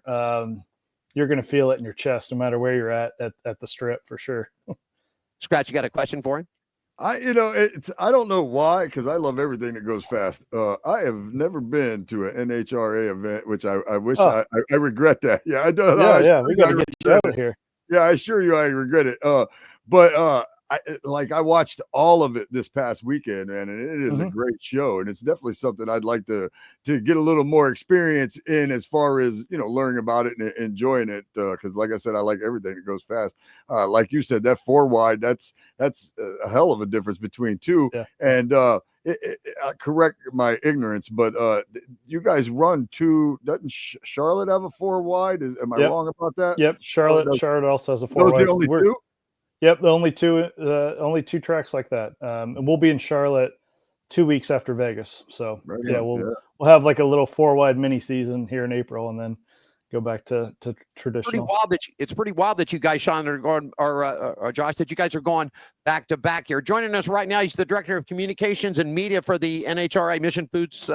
you're going to feel it in your chest no matter where you're at the strip for sure. Scratch, you got a question for him? I don't know why, because I love everything that goes fast. I have never been to an NHRA event, which I wish I regret that. Yeah, I don't know. Yeah, we got to get you out of here. Yeah, I assure you I regret it. But I watched all of it this past weekend, man, and it is a great show, and it's definitely something I'd like to get a little more experience in, as far as learning about it and enjoying it. Because like I said, I like everything that goes fast. Like you said, that 4 wide, that's a hell of a difference between two. Yeah. And correct my ignorance, but you guys run 2. Doesn't Charlotte have a 4 wide? Am I wrong about that? Yep, Charlotte also has a 4 Those wide. the only 2? Yep, the only two tracks like that. And we'll be in Charlotte 2 weeks after Vegas. So we'll have like a little 4 wide mini season here in April, and then go back to traditional. It's pretty wild that you guys, Shawn, are going, or Josh, that you guys are going back to back here. Joining us right now, he's the director of communications and media for the NHRA Mission Foods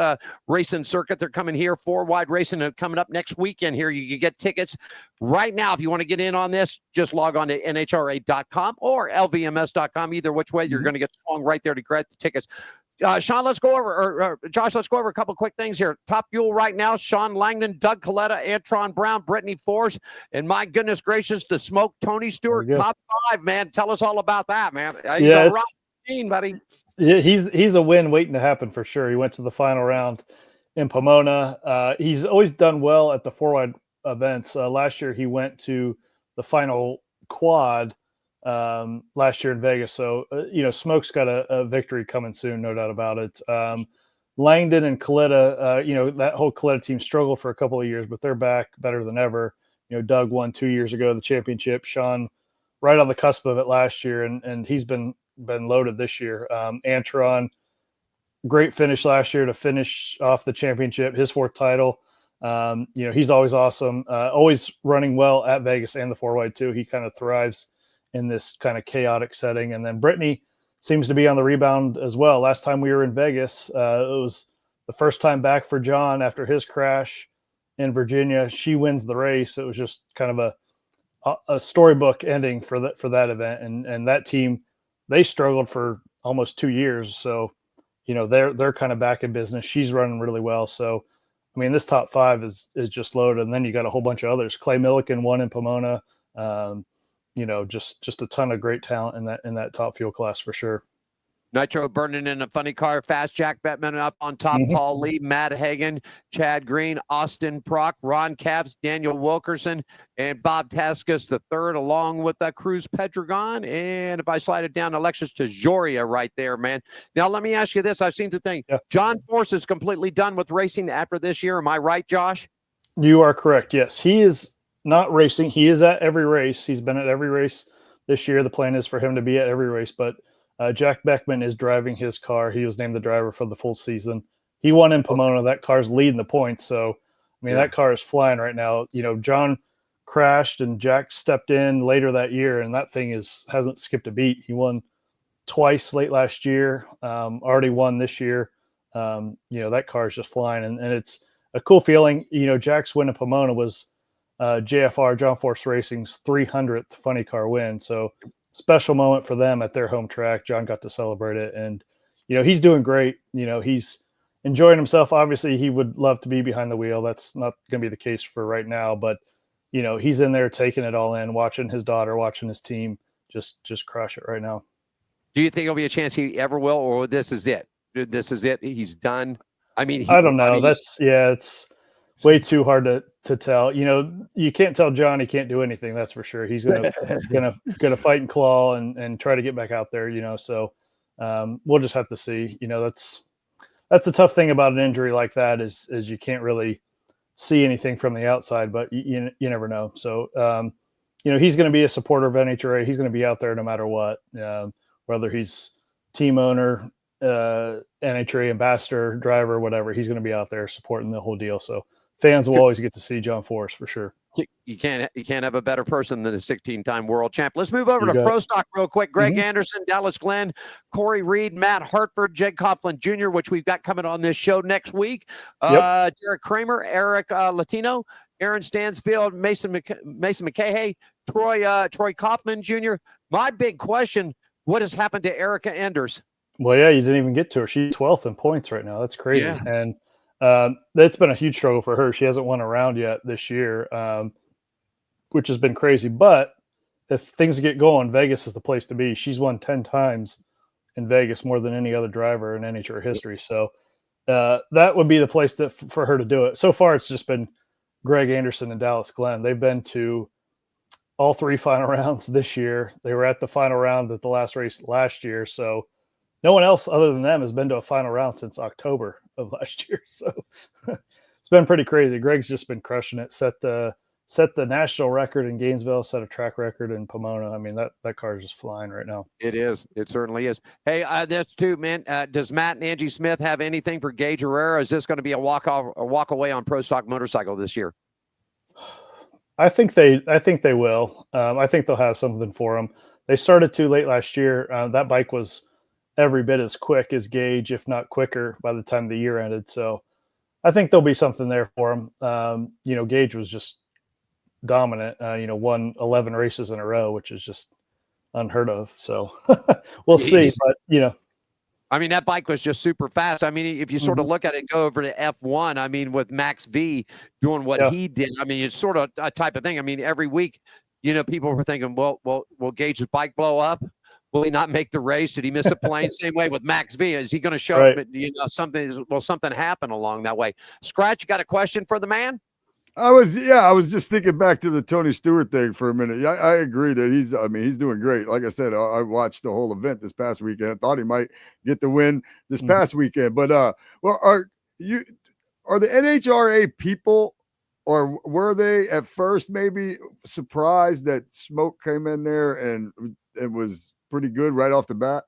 racing circuit. They're coming here, 4 wide racing coming up next weekend here. You can get tickets right now. If you want to get in on this, just log on to NHRA.com or LVMS.com. Either which way, you're going to get swung right there to get the tickets. Shawn, let's go over, or Josh, let's go over a couple quick things here. Top fuel right now: Shawn Langdon, Doug Coletta, Antron Brown, Brittany Force, and my goodness gracious, the smoke, Tony Stewart. Top 5, man. Tell us all about that, man. He's a rock machine, buddy. Yeah, he's a win waiting to happen for sure. He went to the final round in Pomona. He's always done well at the 4 wide events. Last year he went to the final quad last year in Vegas. So, Smoke's got a victory coming soon, no doubt about it. Langdon and Coletta, that whole Coletta team struggled for a couple of years, but they're back better than ever. Doug won 2 years ago, the championship. Shawn right on the cusp of it last year, and he's been loaded this year. Antron, great finish last year to finish off the championship, his 4th title. He's always awesome, always running well at Vegas and the 4 wide too. He kind of thrives in this kind of chaotic setting. And then Brittany seems to be on the rebound as well. Last time we were in Vegas, it was the first time back for John after his crash in Virginia. She wins the race. It was just kind of a storybook ending for that event. And that team, they struggled for almost 2 years. So, they're kind of back in business. She's running really well. So, I mean, this top 5 is just loaded. And then you got a whole bunch of others. Clay Milliken won in Pomona. Just a ton of great talent in that top fuel class for sure. Nitro burning in a funny car. Fast Jack Bettman up on top. Paul Lee, Matt Hagan, Chad Green, Austin Prock, Ron Cavs, Daniel Wilkerson, and Bob Taskus the third, along with Cruz Pedregon. And if I slide it down, Alexis Tejoria right there, man. Now, let me ask you this. I've seen the thing. Yeah. John Force is completely done with racing after this year. Am I right, Josh? You are correct. Yes, he is not racing. He is at every race. He's been at every race this year. The plan is for him to be at every race, but Jack Beckman is driving his car. He was named the driver for the full season. He won in Pomona. That car's leading the points. So, I mean, that car is flying right now. John crashed and Jack stepped in later that year, and that thing hasn't skipped a beat. He won twice late last year, already won this year. That car is just flying, and it's a cool feeling. Jack's win in Pomona was JFR, John Force Racing's 300th funny car win. So special moment for them at their home track. John got to celebrate it, and he's doing great. He's enjoying himself. Obviously, he would love to be behind the wheel. That's not going to be the case for right now, but he's in there taking it all in, watching his daughter, watching his team just crush it right now. Do you think there'll be a chance he ever will, or this is it? This is it. He's done. I mean, I don't know. It's way too hard to tell. You can't tell John he can't do anything. That's for sure. He's gonna fight and claw and try to get back out there. So we'll just have to see. That's the tough thing about an injury like that is you can't really see anything from the outside, but you never know. So he's going to be a supporter of NHRA. He's going to be out there no matter what, whether he's team owner, NHRA ambassador, driver, whatever. He's going to be out there supporting the whole deal. So fans will always get to see John Force for sure. You can't have a better person than a 16-time world champ. Let's move over to Pro Stock real quick. Greg Anderson, Dallas Glenn, Corey Reed, Matt Hartford, Jed Coughlin Jr., which we've got coming on this show next week. Derek Kramer, Eric Latino, Aaron Stansfield, Mason McKay, Troy Kaufman Jr. My big question: what has happened to Erica Enders? Well, yeah, you didn't even get to her. She's 12th in points right now. That's crazy. Yeah. And that's been a huge struggle for her. She hasn't won a round yet this year, which has been crazy. But if things get going, Vegas is the place to be. She's won 10 times in Vegas, more than any other driver in NHRA history. So that would be the place for her to do it. So far, it's just been Greg Anderson and Dallas Glenn. They've been to all 3 final rounds this year. They were at the final round at the last race last year. So no one else other than them has been to a final round since October of last year. So it's been pretty crazy. Greg's just been crushing it. Set the national record in Gainesville, set a track record in Pomona. I mean, that car is just flying right now. It is. It certainly is. Hey, this too, man. Does Matt and Angie Smith have anything for Gage Herrera? Is this going to be a walk away on Pro Stock Motorcycle this year? I think they will. I think they'll have something for him. They started too late last year. That bike was every bit as quick as Gage, if not quicker, by the time the year ended. So I think there'll be something there for him. Gage was just dominant, won 11 races in a row, which is just unheard of. So we'll see. But, I mean, that bike was just super fast. I mean, if you sort of look at it, go over to F1, I mean, with Max V doing what he did, I mean, it's sort of a type of thing. I mean, every week, people were thinking, well, will Gage's bike blow up? Will he not make the race? Did he miss a plane? Same way with Max V. Is he going to show something? Will something happen along that way? Scratch, you got a question for the man? I was just thinking back to the Tony Stewart thing for a minute. I agree that he's doing great. Like I said, I watched the whole event this past weekend. I thought he might get the win this past weekend. But are the NHRA people, or were they at first maybe surprised that Smoke came in there and it was pretty good right off the bat?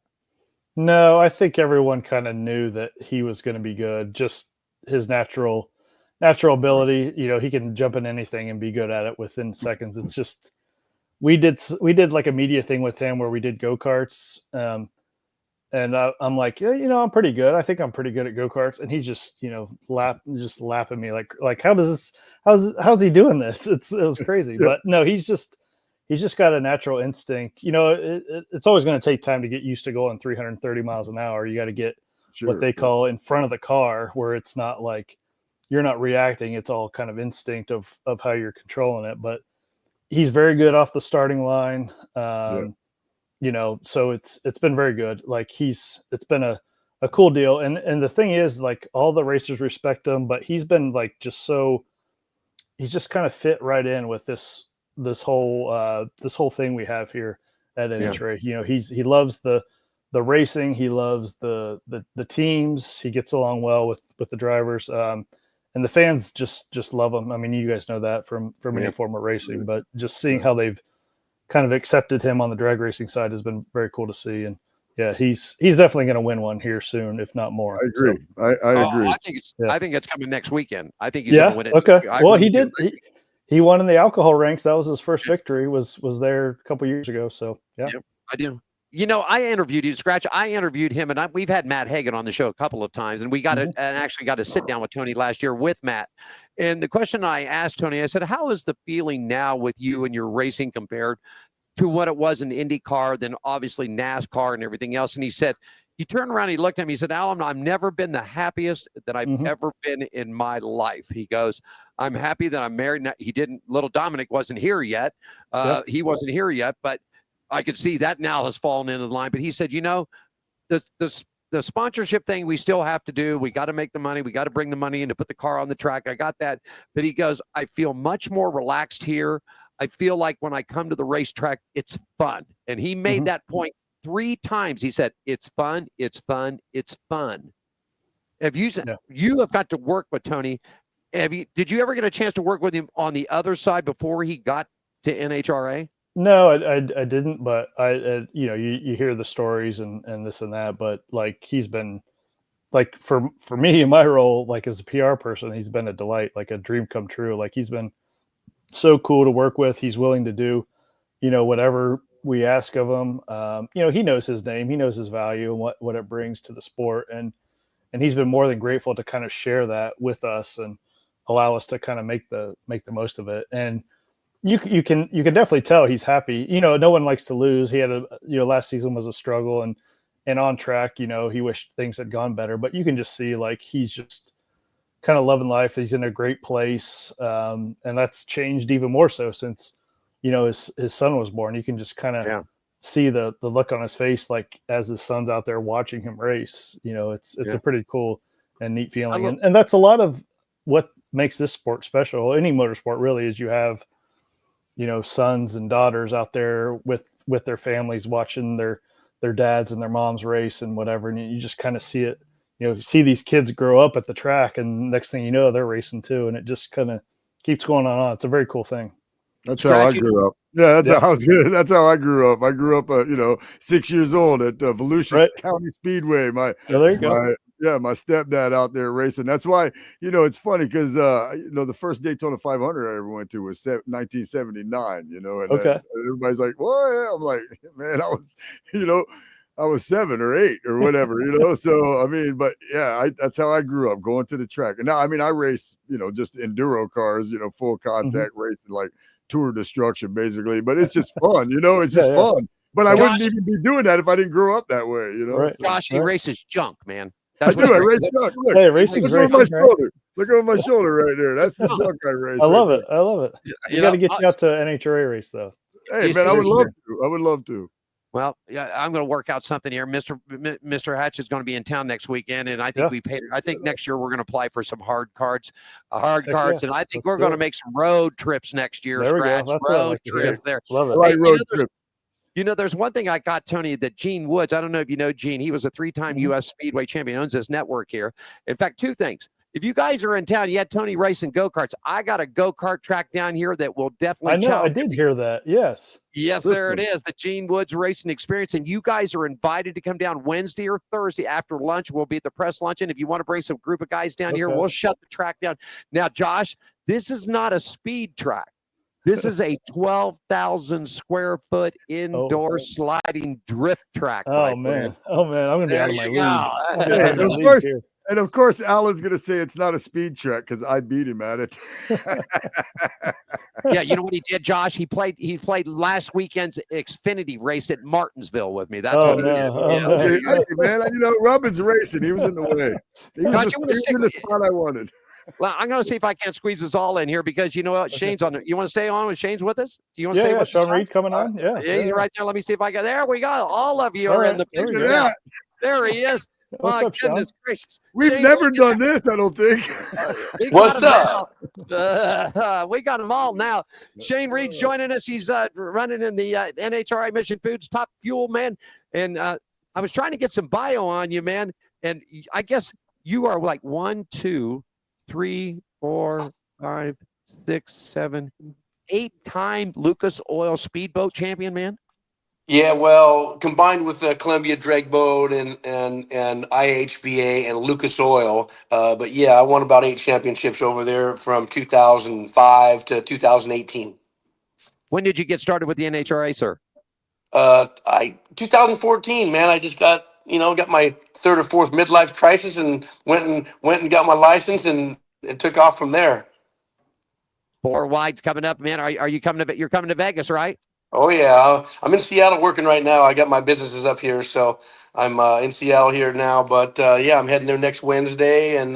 No, I think everyone kind of knew that he was going to be good. Just his natural ability, he can jump in anything and be good at it within seconds. It's just we did like a media thing with him where we did go-karts, and I'm like, I'm pretty good. I think I'm pretty good at go-karts, and he just laughing me like how's he doing this? It was crazy, but no, he's just got a natural instinct. It's always going to take time to get used to going 330 miles an hour. You got to get what they call in front of the car, where it's not like you're not reacting. It's all kind of instinct of how you're controlling it. But he's very good off the starting line. So it's been very good. Like it's been a cool deal. And the thing is, like, all the racers respect him, but he's been like, he's just kind of fit right in with this whole thing we have here at NHRA. He loves the racing. He loves the teams. He gets along well with the drivers. And the fans just love him. I mean, you guys know that from any former racing, but just seeing how they've kind of accepted him on the drag racing side has been very cool to see. And yeah, he's definitely going to win one here soon, if not more. I agree. So, I agree. I think it's coming next weekend. I think he's going to win it. Okay. Well, he did. He won in the alcohol ranks. That was his first victory. Was there a couple years ago. So yeah, I do. I interviewed you, Scratch. I interviewed him, and we've had Matt Hagan on the show a couple of times, and we actually got to sit down with Tony last year with Matt. And the question I asked Tony, I said, how is the feeling now with you and your racing compared to what it was in IndyCar, then obviously NASCAR and everything else? And he said, he turned around, he looked at me, he said, Alan, I've never been the happiest that I've ever been in my life. He goes, I'm happy that I'm married. Now, little Dominic wasn't here yet. He wasn't here yet, but I could see that now has fallen into the line. But he said, the sponsorship thing we still have to do. We got to make the money. We got to bring the money in to put the car on the track. I got that. But he goes, I feel much more relaxed here. I feel like when I come to the racetrack, it's fun. And he made that point 3 times. He said, it's fun. It's fun. It's fun. You have got to work with Tony. Did you ever get a chance to work with him on the other side before he got to NHRA? No, I didn't, but you hear the stories and this and that, but like, he's been like, for me in my role, like as a PR person, he's been a delight, like a dream come true. Like, he's been so cool to work with. He's willing to do, whatever we ask of him. He knows his name, he knows his value and what it brings to the sport. And he's been more than grateful to kind of share that with us and allow us to kind of make the most of it. And you can definitely tell he's happy. No one likes to lose. He had last season was a struggle, and on track, he wished things had gone better. But you can just see like he's just kind of loving life. He's in a great place, and that's changed even more so since his son was born. You can just kind of see the look on his face, like as his son's out there watching him race. It's a pretty cool and neat feeling, and that's a lot of what makes this sport special. Any motorsport really is you have sons and daughters out there with their families watching their dads and their moms race and whatever, and you just kind of see it. See these kids grow up at the track, and next thing you know, they're racing too, and it just kind of keeps going on. It's a very cool thing. That's how I grew up. Yeah, that's how I was good. That's how I grew up. I grew up, 6 years old at Volusia County Speedway. There you go. My stepdad out there racing. That's why, it's funny because, the first Daytona 500 I ever went to was 1979, and everybody's like, well, yeah. I'm like, man, I was 7 or 8 or whatever, So, but yeah, that's how I grew up, going to the track. And now, I race, just enduro cars, full contact racing, like tour destruction, basically. But it's just fun, it's just fun. But I wouldn't even be doing that if I didn't grow up that way, Right. So, Josh, he races junk, man. I do. I race junk. Look, hey, racing's look racing, over my shoulder. Look over my shoulder right there. That's the junk I race. I love it. You got to get you out to an NHRA race, though. Hey, man, I would love to. Well, yeah, I'm going to work out something here. Mr. Hatch is going to be in town next weekend, and I think I think next year we're going to apply for some hard cards, and I think we're going to make some road trips next year. Road trips there. Love it. I like road trips. There's one thing I got, Tony, that Gene Woods, I don't know if you know Gene, he was a 3-time U.S. Speedway champion, owns this network here. In fact, 2 things. If you guys are in town, you had Tony racing go-karts. I got a go-kart track down here that will definitely I did hear that. Yes. Yes, there it is. The Gene Woods Racing Experience. And you guys are invited to come down Wednesday or Thursday after lunch. We'll be at the press luncheon. If you want to bring some group of guys down here, we'll shut the track down. Now, Josh, this is not a speed track. This is a 12,000 square foot indoor sliding drift track. Oh, man. I'm going to be out of my league. And of course, Alan's going to say it's not a speed track because I beat him at it. Yeah, you know what he did, Josh? He played last weekend's Xfinity race at Martinsville with me. That's what he did. Hey, man, Robin's racing. He was in the way. He was in the spot I wanted. Well, I'm going to see if I can't squeeze us all in here because you know what? Shane's on. You want to stay on with Shane's with us? Do you want to stay with Shawn Reed coming on? Yeah, he's right there. Let me see if I got. There we go. All of you are in the picture. There he is. What's up, goodness gracious. We've never done this, I don't think. What's up? We got them all now. Shane Reed's joining us. He's running in the NHRA Mission Foods Top Fuel, man. And I was trying to get some bio on you, man. And I guess you are like 1, 2, 3, 4, 5, 6, 7, 8-time Lucas Oil Speedboat champion, man. Yeah, well, combined with the Columbia Drag Boat and IHBA and Lucas Oil, but yeah, I won about 8 championships over there from 2005 to 2018. When did you get started with the NHRA, sir? 2014, man. I just got my 3rd or 4th midlife crisis and went and got my license, and it took off from there. 4 wides coming up, man. Are you coming to? You're coming to Vegas, right? Oh yeah, I'm in Seattle working right now. I got my businesses up here, so I'm in Seattle here now. But yeah, I'm heading there next Wednesday, and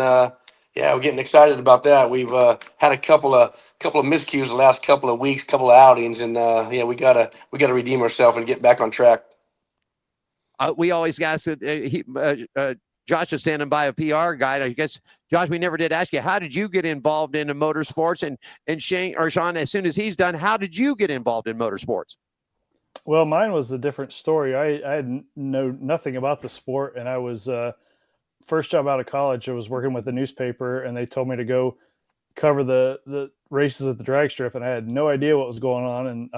yeah, we're getting excited about that. We've had a couple of miscues the last couple of weeks, couple of outings, and yeah, we gotta redeem ourselves and get back on track. We always ask that Josh is standing by, a PR guy. I guess, Josh, we never did ask you, how did you get involved in the motorsports? And Shane or Shawn, as soon as he's done, how did you get involved in motorsports? Well, mine was a different story. I had nothing about the sport, and I was first job out of college. I was working with the newspaper, and they told me to go cover the races at the drag strip, and I had no idea what was going on. And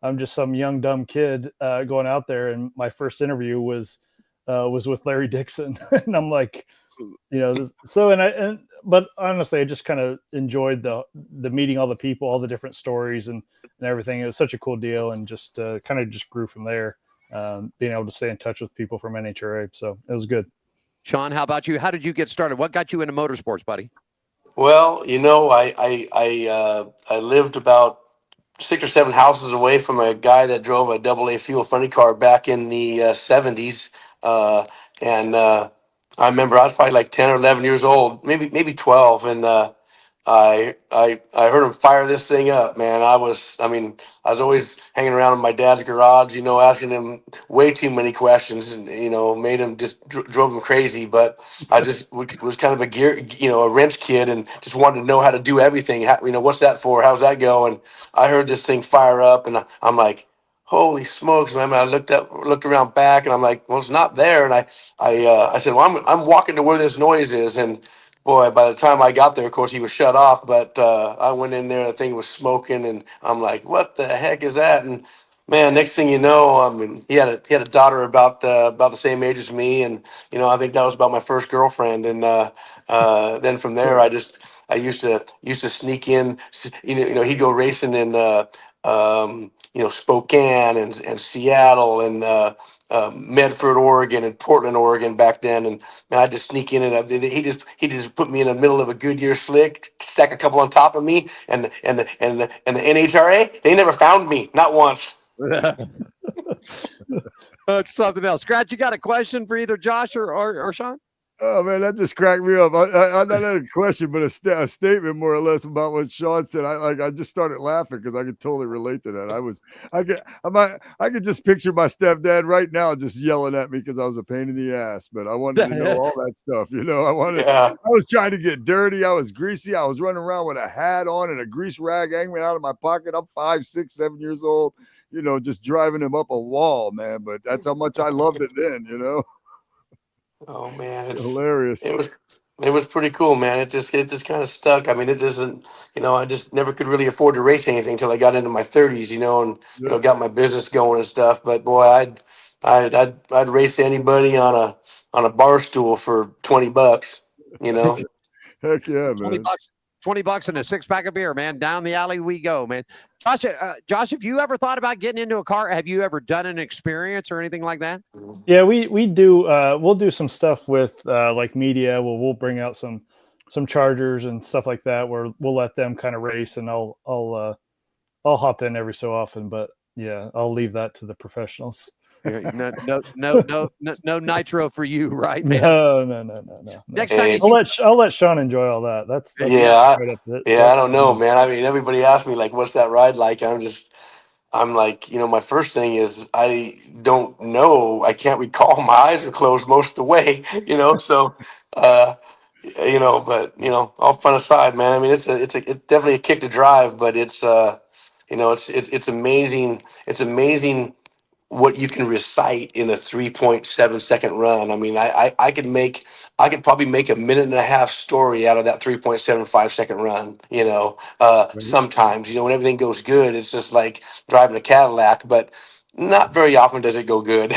I'm just some young dumb kid going out there, and my first interview was with Larry Dixon, and I'm like, but honestly, I just kind of enjoyed the meeting all the people, all the different stories and everything. It was such a cool deal, and just kind of just grew from there, being able to stay in touch with people from NHRA. So it was good. Shawn, how about you? How did you get started? What got you into motorsports, buddy? Well, I lived about 6 or 7 houses away from a guy that drove a AA fuel funny car back in the 70s. And I remember I was probably like 10 or 11 years old, maybe 12. And I heard him fire this thing up, man. I was always hanging around in my dad's garage, asking him way too many questions, and made him just drove him crazy. But I just was kind of a wrench kid, and just wanted to know how to do everything. What's that for? How's that go? And I heard this thing fire up, and I'm like, holy smokes, man. I looked around back, and I'm like, well, it's not there. And I said, well, I'm walking to where this noise is. And boy, by the time I got there, of course, he was shut off. But I went in there, the thing was smoking, and I'm like, "What the heck is that?" And man, next thing you know, I mean, he had a daughter about the same age as me, and I think that was about my first girlfriend. And then from there, I used to sneak in. He'd go racing in Spokane and Seattle and Medford, Oregon, and Portland, Oregon back then. And man, I just sneak in, and he just put me in the middle of a Goodyear slick, stack a couple on top of me, and the NHRA, they never found me, not once. That's something else. Scratch, you got a question for either Josh or Shawn? Oh man, that just cracked me up. I not a question, but a statement more or less about what Shawn said. I just started laughing because I could totally relate to that. I could just picture my stepdad right now just yelling at me because I was a pain in the ass. But I wanted to know all that stuff. I was trying to get dirty. I was greasy. I was running around with a hat on and a grease rag hanging out of my pocket. I'm 5, 6, 7 years old. Just driving him up a wall, man. But that's how much I loved it then. Oh man, It's hilarious. It was pretty cool, man. It just kind of stuck. I mean, it doesn't, I just never could really afford to race anything until I got into my 30s, and got my business going and stuff. But boy, I'd race anybody on a bar stool for $20, Heck yeah, man. $20 and a 6-pack of beer, man. Down the alley we go, man. Josh, have you ever thought about getting into a car? Have you ever done an experience or anything like that? Yeah, we do. We'll do some stuff with like media. We'll bring out some chargers and stuff like that where we'll let them kind of race, and I'll hop in every so often. But yeah, I'll leave that to the professionals. No nitro for you, right, man? No. Next time I'll let Shawn enjoy all that. That's yeah, right up it. I don't know, man. I mean, everybody asks me like, "What's that ride like?" I'm like, my first thing is I don't know. I can't recall. My eyes are closed most of the way, So, but all fun aside, man. I mean, it's definitely a kick to drive, but it's it's amazing. It's amazing what you can recite in a 3.7-second run. I mean, I could probably make a 1.5-minute story out of that 3.75-second run, sometimes, when everything goes good, it's just like driving a Cadillac, but not very often does it go good.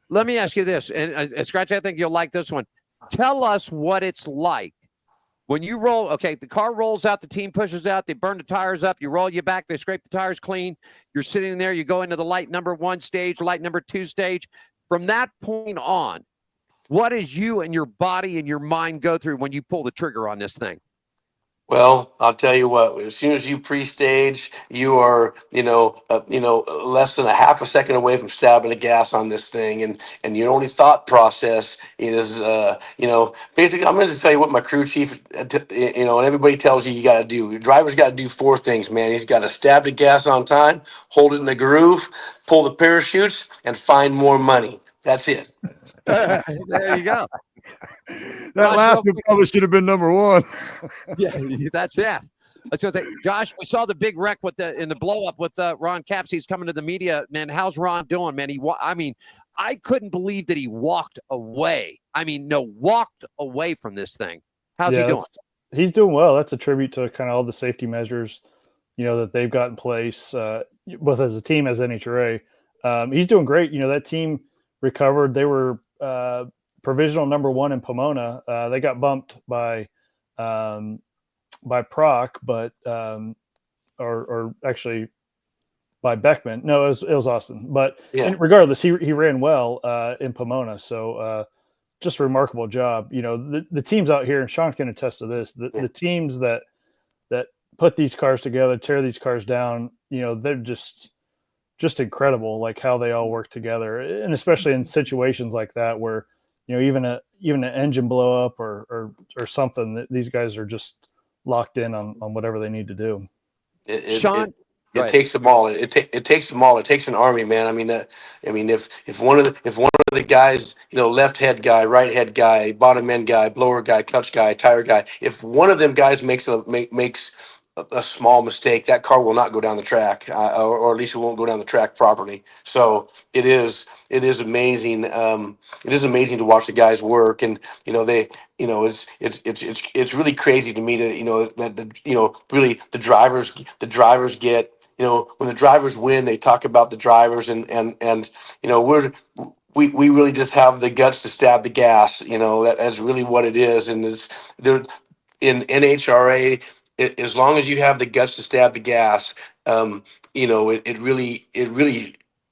Let me ask you this, and Scratch, I think you'll like this one. Tell us what it's like when you roll. Okay, the car rolls out, the team pushes out, they burn the tires up, you roll you back, they scrape the tires clean, you're sitting there, you go into the light number 1 stage, light number 2 stage. From that point on, what does you and your body and your mind go through when you pull the trigger on this thing? Well, I'll tell you what. As soon as you pre-stage, you are, less than a half a second away from stabbing the gas on this thing, and your only thought process is, basically, I'm going to tell you what my crew chief, and everybody tells you got to do. Your driver's got to do 4 things, man. He's got to stab the gas on time, hold it in the groove, pull the parachutes, and find more money. That's it. There you go. That last one probably should have been number 1. Yeah, that's it. I was going to say, Josh, we saw the big wreck in the blow up with Ron Capps. He's coming to the media, man. How's Ron doing, man? I couldn't believe that he walked away. Walked away from this thing. How's he doing? He's doing well. That's a tribute to kind of all the safety measures, that they've got in place, both as a team, as NHRA. He's doing great. That team recovered. They were provisional number 1 in Pomona. They got bumped by Proc, but or actually by Beckman. No, it was Austin. But regardless, he ran well in Pomona. So just a remarkable job. The teams out here, and Shawn can attest to this. The teams that put these cars together, tear these cars down. They're just incredible, like how they all work together, and especially in situations like that where even an engine blow up or something. These guys are just locked in on whatever they need to do. Shawn, it takes them all. It takes them all. It takes an army, man. I mean, if one of the guys, left head guy, right head guy, bottom end guy, blower guy, clutch guy, tire guy, if one of them guys makes a small mistake, that car will not go down the track, or at least it won't go down the track properly. So it is amazing. It is amazing to watch the guys work, and it's really crazy to me that really the drivers get, when the drivers win, they talk about the drivers, and we really just have the guts to stab the gas. That's really what it is, and there in NHRA. As long as you have the guts to stab the gas, it really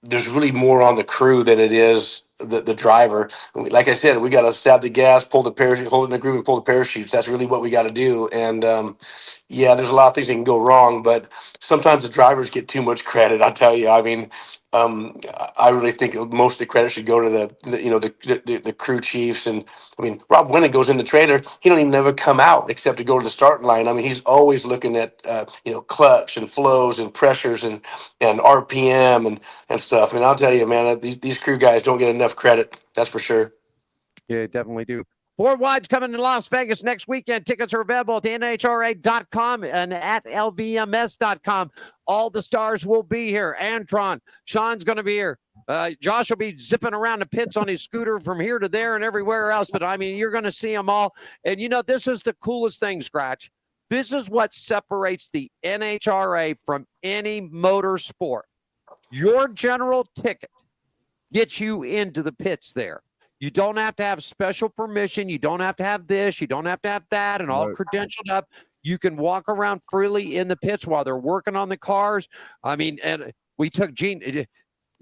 there's really more on the crew than it is the driver. Like I said, we got to stab the gas, pull the parachute, hold it in the groove, and pull the parachutes. That's really what we got to do. And there's a lot of things that can go wrong, but sometimes the drivers get too much credit. I tell you, I mean, I really think most of the credit should go to the crew chiefs. And I mean, Rob Winnan goes in the trailer, he don't even ever come out except to go to the starting line. I mean, he's always looking at clutch and flows and pressures and RPM and stuff. I mean, I'll tell you, man, these crew guys don't get enough credit. That's for sure. Yeah, definitely do. Four Wides coming to Las Vegas next weekend. Tickets are available at NHRA.com and at LVMS.com. All the stars will be here. Antron, Shawn's going to be here. Josh will be zipping around the pits on his scooter from here to there and everywhere else. But, I mean, you're going to see them all. And, this is the coolest thing, Scratch. This is what separates the NHRA from any motor sport. Your general ticket gets you into the pits there. You don't have to have special permission. You don't have to have this. You don't have to have that and all credentialed up. You can walk around freely in the pits while they're working on the cars. I mean, and we took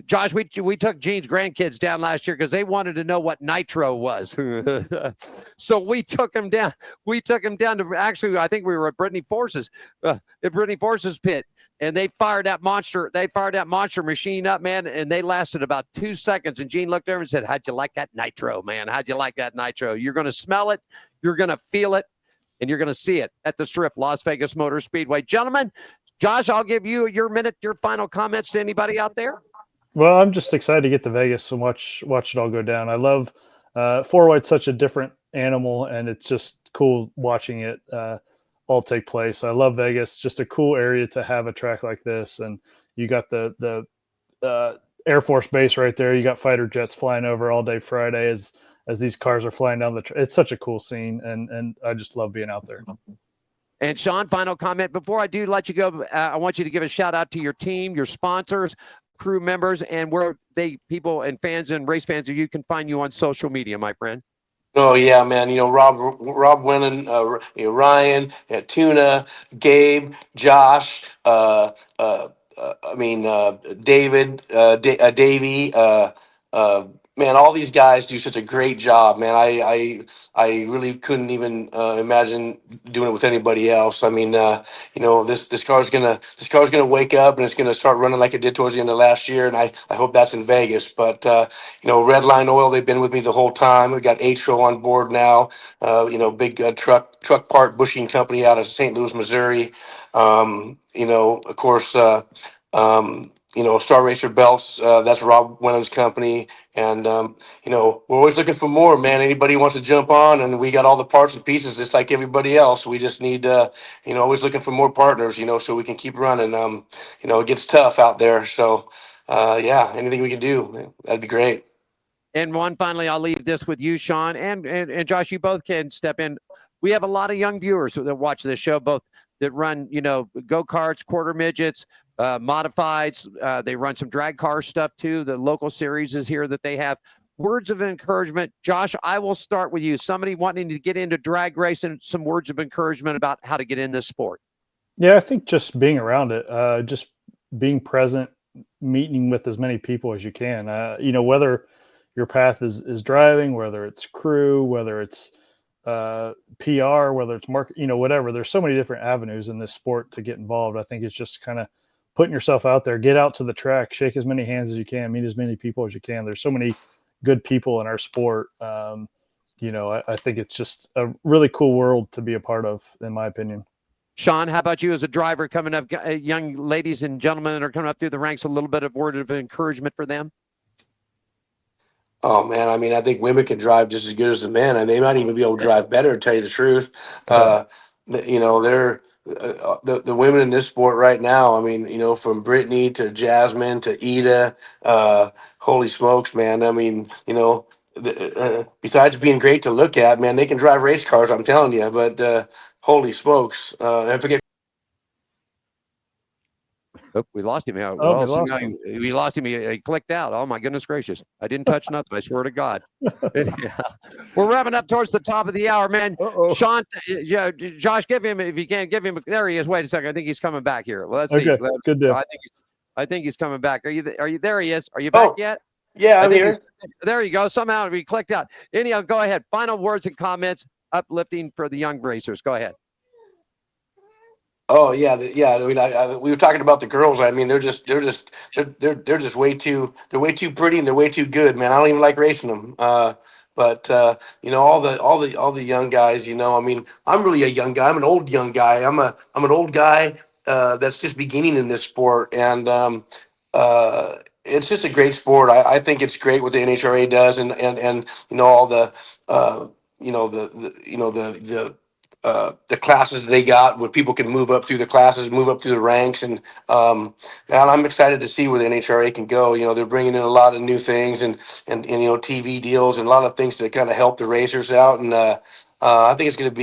Josh, we took Gene's grandkids down last year because they wanted to know what nitro was. So we took him down. We took him down to, actually, I think we were at Brittany Force's pit, and they fired that monster machine up, man, and they lasted about 2 seconds. And Gene looked over and said, "How'd you like that nitro, man? How'd you like that nitro? You're going to smell it, you're going to feel it, and you're going to see it at the Strip, Las Vegas Motor Speedway." Gentlemen, Josh, I'll give you your minute, your final comments to anybody out there. Well, I'm just excited to get to Vegas and watch it all go down. I love four wide's such a different animal, and it's just cool watching it all take place. I love Vegas, just a cool area to have a track like this. And you got the Air Force Base right there. You got fighter jets flying over all day Friday as these cars are flying down the track. It's such a cool scene, and I just love being out there. And Shawn, final comment. Before I do let you go, I want you to give a shout out to your team, your sponsors, crew members, and where people and fans and race fans, you can find you on social media, my friend. Oh yeah, man. Rob Winnan, Ryan, Tuna, Gabe, Josh, David, Davey, man, all these guys do such a great job, man. I really couldn't even imagine doing it with anybody else. I mean, this car's gonna wake up and it's gonna start running like it did towards the end of last year, and I hope that's in Vegas. But Redline Oil, they've been with me the whole time. We got Atro on board now. Big truck part bushing company out of St. Louis, Missouri. Of course. Star Racer Belts, that's Rob Winnan's company. And, we're always looking for more, man. Anybody wants to jump on, and we got all the parts and pieces just like everybody else. We just need, always looking for more partners, so we can keep running. It gets tough out there. So, anything we can do, that'd be great. And finally, I'll leave this with you, Shawn, and Josh, you both can step in. We have a lot of young viewers that watch this show, both that run, go-karts, quarter midgets, modifieds. They run some drag car stuff too. The local series is here that they have. Words of encouragement. Josh, I will start with you. Somebody wanting to get into drag racing, some words of encouragement about how to get in this sport. Yeah, I think just being around it, just being present, meeting with as many people as you can. Whether your path is driving, whether it's crew, whether it's PR, whether it's market, whatever. There's so many different avenues in this sport to get involved. I think it's just kind of putting yourself out there, get out to the track, shake as many hands as you can, meet as many people as you can. There's so many good people in our sport. I think it's just a really cool world to be a part of, in my opinion. Shawn, how about you as a driver coming up, young ladies and gentlemen that are coming up through the ranks, a little bit of word of encouragement for them? Oh man, I mean, I think women can drive just as good as the men, and they might even be able to drive better. To tell you the truth, they're the women in this sport right now. I mean, from Brittany to Jasmine to Ida, holy smokes, man! I mean, besides being great to look at, man, they can drive race cars. I'm telling you, but holy smokes! And forget. Oh, we lost him. We lost him. He clicked out. Oh my goodness gracious! I didn't touch nothing. I swear to God. We're wrapping up towards the top of the hour, man. Uh-oh. Shawn, Josh, give him if you can. Give him. There he is. Wait a second. I think he's coming back here. Well, let's see. Okay, good deal. I think he's coming back. Are you there? He is. Are you back yet? Yeah, I'm here. There you go. Somehow we clicked out. Anyhow, go ahead. Final words and comments, uplifting for the young racers. Go ahead. Oh yeah, yeah. I mean, we were talking about the girls. I mean, they're just way too pretty and they're way too good, man. I don't even like racing them. But all the young guys. I mean, I'm really a young guy. I'm an old young guy. I'm an old guy that's just beginning in this sport, and it's just a great sport. I think it's great what the NHRA does, and all the classes they got where people can move up through the classes, move up through the ranks. And I'm excited to see where the NHRA can go. They're bringing in a lot of new things and TV deals and a lot of things to kind of help the racers out. And I think it's going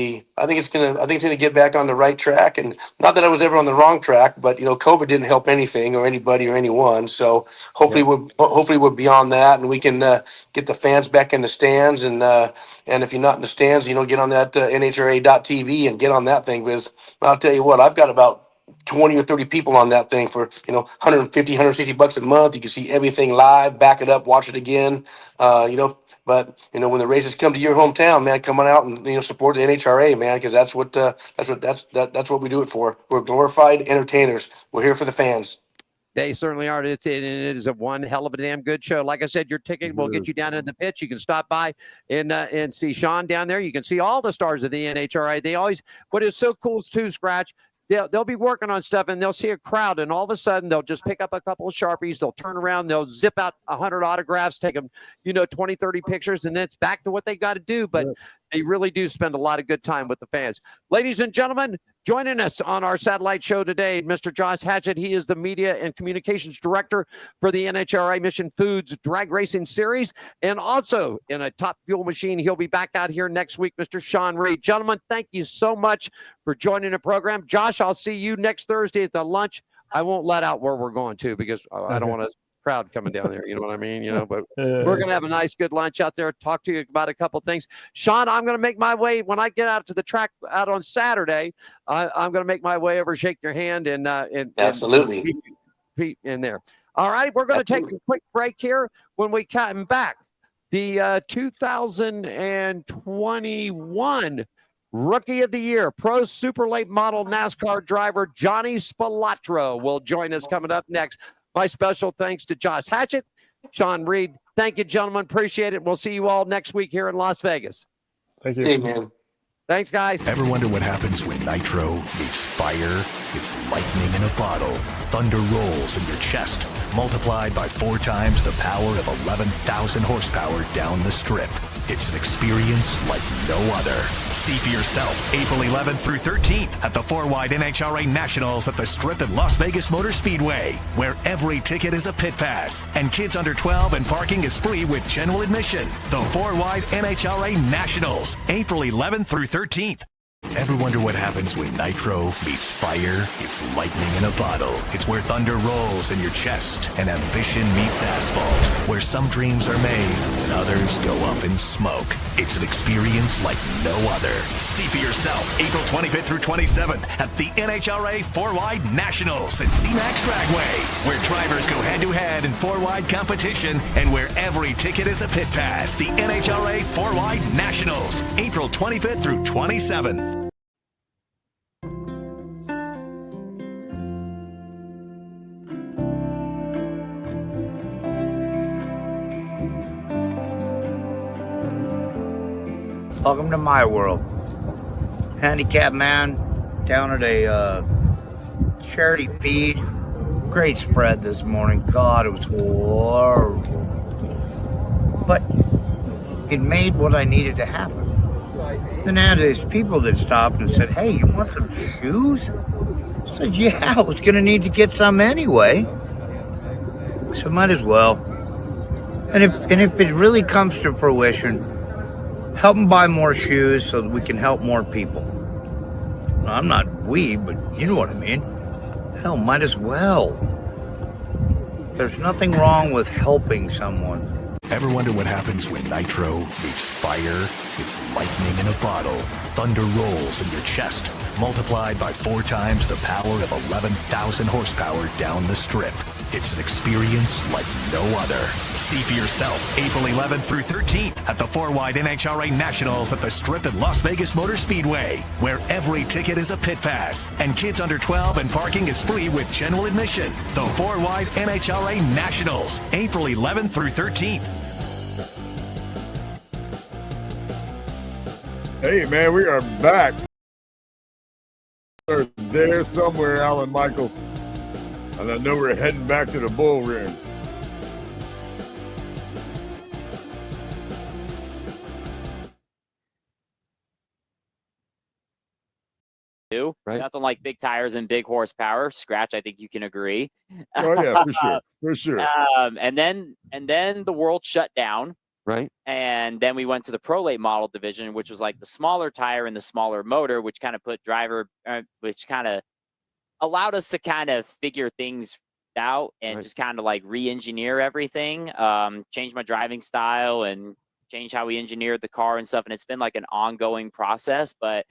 to get back on the right track. And not that I was ever on the wrong track, but COVID didn't help anything or anybody or anyone. So hopefully we're beyond that, and we can get the fans back in the stands. And if you're not in the stands, get on that NHRA.TV and get on that thing, because I'll tell you what, I've got about 20 or 30 people on that thing for 150, 160 bucks a month. You can see everything live, back it up, watch it again. But when the races come to your hometown, man, come on out and support the NHRA, man, because that's what we do it for. We're glorified entertainers. We're here for the fans. They certainly are. It is a one hell of a damn good show. Like I said, your ticket will get you down in the pits. You can stop by and see Shawn down there. You can see all the stars of the NHRA. They always, what is so cool too, Scratch, they'll be working on stuff, and they'll see a crowd, and all of a sudden they'll just pick up a couple of Sharpies. They'll turn around, they'll zip out 100 autographs, take them, 20, 30 pictures, and then it's back to what they got to do. But they really do spend a lot of good time with the fans. Ladies and gentlemen, joining us on our satellite show today, Mr. Josh Hachat. He is the media and communications director for the NHRA Mission Foods Drag Racing Series, and also in a top fuel machine. He'll be back out here next week, Mr. Shawn Reed. Gentlemen, thank you so much for joining the program. Josh, I'll see you next Thursday at the lunch. I won't let out where we're going to, because I don't want a crowd coming down there. You know what I mean? But we're going to have a nice, good lunch out there, talk to you about a couple things. Shawn, I'm going to make my way when I get out to the track out on Saturday. I'm going to make my way over, shake your hand, and absolutely and in there. All right, we're going to take a quick break here. When we come back, the 2021 Rookie of the Year, Pro Super Late Model NASCAR driver Johnny Spilotro will join us coming up next. My special thanks to Josh Hachat, Shawn Reed. Thank you, gentlemen. Appreciate it. We'll see you all next week here in Las Vegas. Thank you. Hey, man. Thanks, guys. Ever wonder what happens when nitro meets fire? It's lightning in a bottle. Thunder rolls in your chest, multiplied by 4 times the power of 11,000 horsepower down the strip. It's an experience like no other. See for yourself April 11th through 13th at the 4-Wide NHRA Nationals at the Strip at Las Vegas Motor Speedway, where every ticket is a pit pass and kids under 12 and parking is free with general admission. The 4-Wide NHRA Nationals, April 11th through 13th. Ever wonder what happens when nitro meets fire? It's lightning in a bottle. It's where thunder rolls in your chest and ambition meets asphalt. Where some dreams are made and others go up in smoke. It's an experience like no other. See for yourself April 25th through 27th at the NHRA 4-Wide Nationals at CMAX Dragway, where drivers go head-to-head in 4-wide competition and where every ticket is a pit pass. The NHRA 4-Wide Nationals, April 25th through 27th. Welcome to my world. Handicap man down at a charity feed. Great spread this morning. God, it was horrible. But it made what I needed to happen. Then I had these people that stopped and said, "Hey, you want some shoes?" I said, "Yeah, I was going to need to get some anyway. So might as well." And if it really comes to fruition, help them buy more shoes so that we can help more people. Now, I'm not we, but you know what I mean. Hell, might as well. There's nothing wrong with helping someone. Ever wonder what happens when nitro meets fire? It's lightning in a bottle. Thunder rolls in your chest, multiplied by 4 times the power of 11,000 horsepower down the strip. It's an experience like no other. See for yourself April 11th through 13th at the 4-Wide NHRA Nationals at the Strip at Las Vegas Motor Speedway, where every ticket is a pit pass and kids under 12 and parking is free with general admission. The 4-Wide NHRA Nationals, April 11th through 13th. Hey, man, we are back. There somewhere, Alan Michaels. And I know we're heading back to the bull ring. Right. Nothing like big tires and big horsepower. Scratch, I think you can agree. Oh yeah, for sure, for sure. And then the world shut down. Right. And then we went to the Pro Late model division, which was like the smaller tire and the smaller motor, which kind of put which kind of allowed us to kind of figure things out and just kind of like re-engineer everything, change my driving style and change how we engineered the car and stuff. And it's been like an ongoing process, but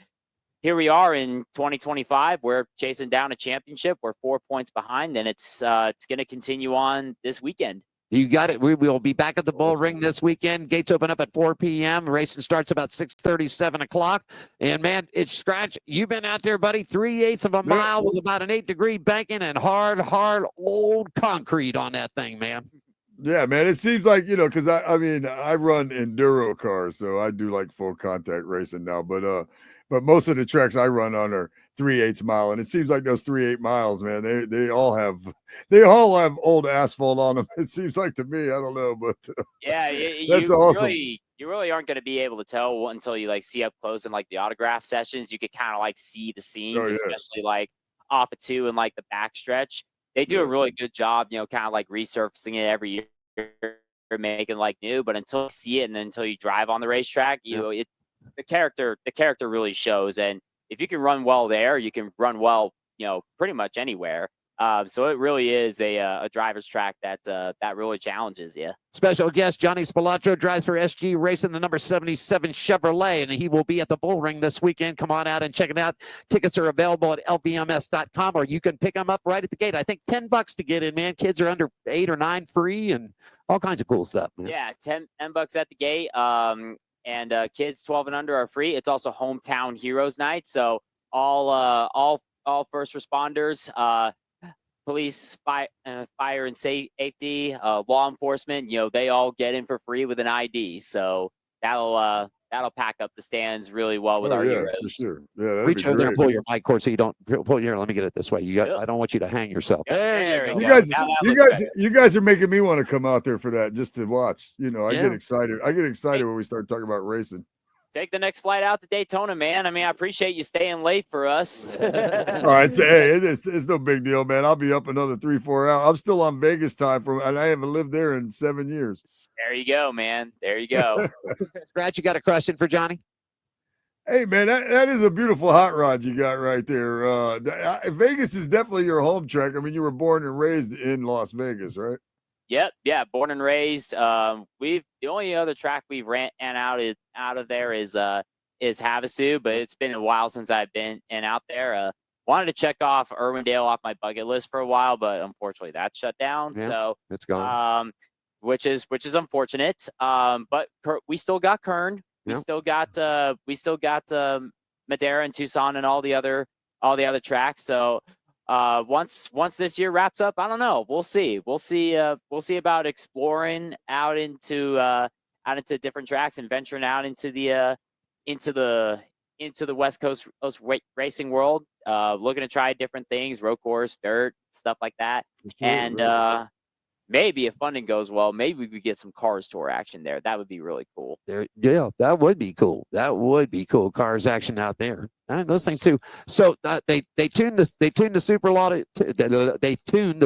here we are in 2025. We're chasing down a championship. We're 4 points behind, and it's going to continue on this weekend. You got it. We will be back at the bull ring this weekend. Gates open up at 4 p.m. Racing starts about 6:30, 7 o'clock. And, man, it's Scratch. You've been out there, buddy, 3/8 of a mile with about an 8-degree banking and hard old concrete on that thing, man. Yeah, man. It seems like, you know, because I mean, I run enduro cars, so I do like full contact racing now. But most of the tracks I run on are 3/8 mile, and it seems like those 3/8 miles, man, they all have old asphalt on them. It seems like to me, I don't know, but yeah, that's awesome. You really aren't going to be able to tell until you like see up close in like the autograph sessions. You could kind of like see the scenes, especially like off of 2 and like the backstretch. They do a really good job, you know, kind of like resurfacing it every year, making like new. But until you see it and then until you drive on the racetrack, the character really shows. And if you can run well there, you can run well, you know, pretty much anywhere. So it really is a driver's track that really challenges you. Special guest Johnny Spilotro drives for SG Racing, the number 77 Chevrolet, and he will be at the bull ring this weekend. Come on out and check it out. Tickets are available at lbms.com, or you can pick them up right at the gate. I think $10 to get in, man. Kids are under 8 or 9 free and all kinds of cool stuff, man. Yeah, $10 at the gate. And kids 12 and under are free. It's also Hometown Heroes Night, so all first responders, police, fire and safety, law enforcement, you know, they all get in for free with an ID. So that'll pack up the stands really well with our heroes. For sure. Yeah, reach over there and pull your mic cord so you don't pull here. Let me get it this way. I don't want you to hang yourself. There you guys are making me want to come out there for that just to watch. You know, I get excited. When we start talking about racing. Take the next flight out to Daytona, man. I mean, I appreciate you staying late for us. All right, so hey, it's no big deal, man. I'll be up another 3-4 hours. I'm still on Vegas time and I haven't lived there in 7 years. There you go, man. There you go. Scratch, you got a question for Johnny? Hey man, that is a beautiful hot rod you got right there. Vegas is definitely your home track. I mean, you were born and raised in Las Vegas, right? Yep, yeah, born and raised. The only other track we've ran out of there is Havasu, but it's been a while since I've been out there. Wanted to check off Irwindale off my bucket list for a while, but unfortunately that shut down. Yeah, so it's gone. which is unfortunate. But we still got Kern. We still got Madera and Tucson and all the other tracks. So once this year wraps up, I don't know. We'll see. We'll see about exploring out into different tracks and venturing out into the West Coast racing world. Looking to try different things, road course, dirt, stuff like that. And maybe if funding goes well, maybe we could get some Cars Tour action there. That would be really cool. Yeah, that would be cool. That would be cool. Cars action out there. Those things too. So they tuned the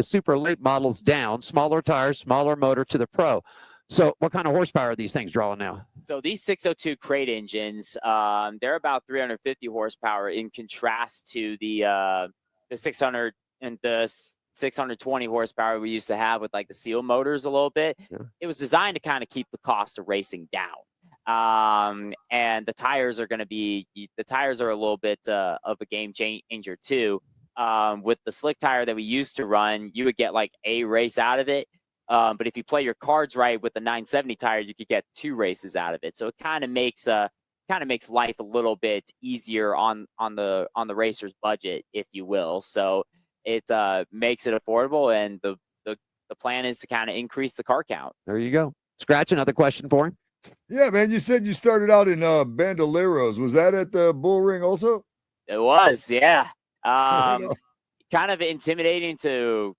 super late models down, smaller tires, smaller motor to the Pro. So what kind of horsepower are these things drawing now? So these 602 crate engines, they're about 350 horsepower in contrast to the 600 and the 620 horsepower we used to have with like the seal motors a little bit. Yeah. It was designed to kind of keep the cost of racing down. And the tires are a little bit of a game changer too. With the slick tire that we used to run, you would get like a race out of it. But if you play your cards right with the 970 tire, you could get 2 races out of it. So it kind of makes life a little bit easier on the racer's budget, if you will. So it makes it affordable, and the plan is to kind of increase the car count. There you go. Scratch, another question for him. Yeah, man. You said you started out in Bandoleros. Was that at the Bull Ring also? It was, yeah. Kind of intimidating to,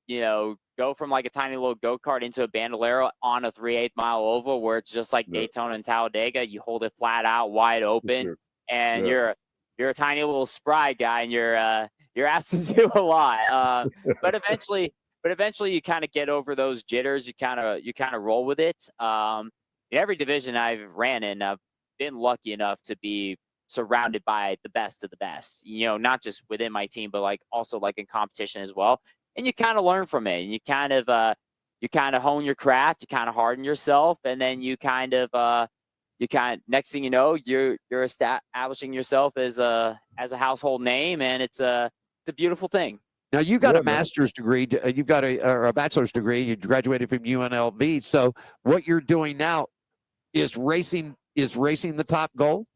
go from like a tiny little go-kart into a Bandolero on a 3/8 mile oval where it's just like Daytona and Talladega. You hold it flat out, wide open, and you're a tiny little spry guy, and you're asked to do a lot. But eventually you kind of get over those jitters. You kind of roll with it. In every division I've ran in, I've been lucky enough to be surrounded by the best of the best, not just within my team, but like also like in competition as well. And you kind of learn from it, and you kind of hone your craft, you kind of harden yourself, and then next thing you know, you're establishing yourself as a household name, and it's a beautiful thing. Now you got a master's degree, you've got a bachelor's degree, you graduated from UNLV. So what you're doing now is racing the top goal?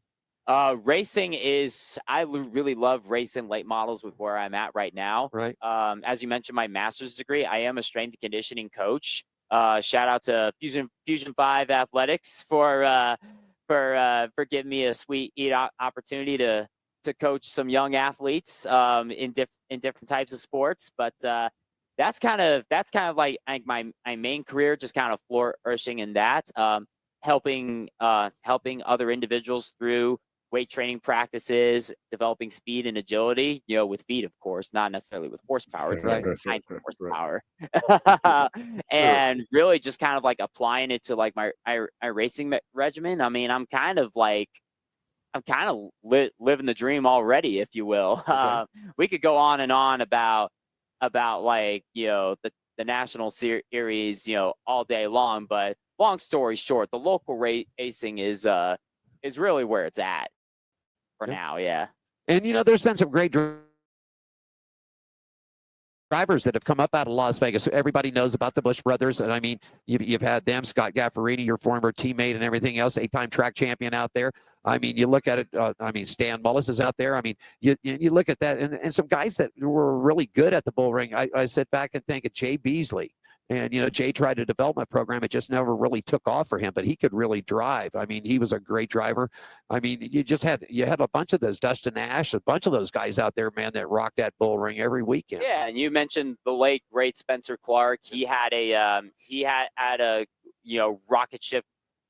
Racing is, I really love racing late models with where I'm at right now. Right. As you mentioned, my master's degree, I am a strength and conditioning coach. Shout out to Fusion 5 Athletics for giving me a sweet opportunity to coach some young athletes in different types of sports. But that's kind of like my main career, just kind of flourishing in that, helping other individuals through weight training practices, developing speed and agility, with feet, of course, not necessarily with horsepower, it's like kind of horsepower. And really just kind of like applying it to like my racing regimen. I mean, I'm kind of living the dream already, if you will. We could go on and on about like, the national series, all day long, but long story short, the local racing is really where it's at for now. Yeah. And there's been some great drivers that have come up out of Las Vegas. Everybody knows about the Busch brothers, and I mean, you've had them, Scott Gaffarini, your former teammate, and everything else, 8-time track champion out there. I mean, you look at it. Stan Mullis is out there. I mean, you look at that, and some guys that were really good at the Bull Ring. I sit back and think of Jay Beasley. And, Jay tried a development program. It just never really took off for him, but he could really drive. I mean, he was a great driver. I mean, you had a bunch of those, Dustin Ash, a bunch of those guys out there, man, that rocked that Bull Ring every weekend. Yeah, and you mentioned the late great Spencer Clark. He had a rocket ship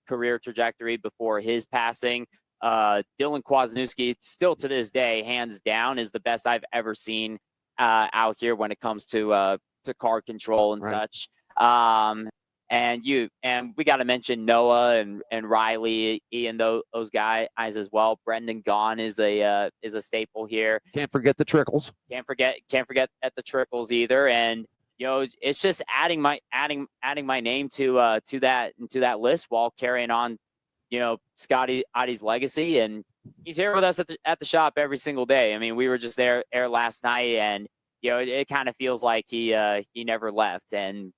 career trajectory before his passing. Dylan Kwasniewski, still to this day, hands down, is the best I've ever seen out here when it comes to car control and such. And we got to mention Noah and Riley, Ian, those guys as well. Brendan Gaughan is a staple here. Can't forget the Trickles. Can't forget at the Trickles either. And it's just adding my name to that list while carrying on, Scotty Ottie's legacy. And he's here with us at the shop every single day. I mean, we were just there last night, and it kind of feels like he never left. And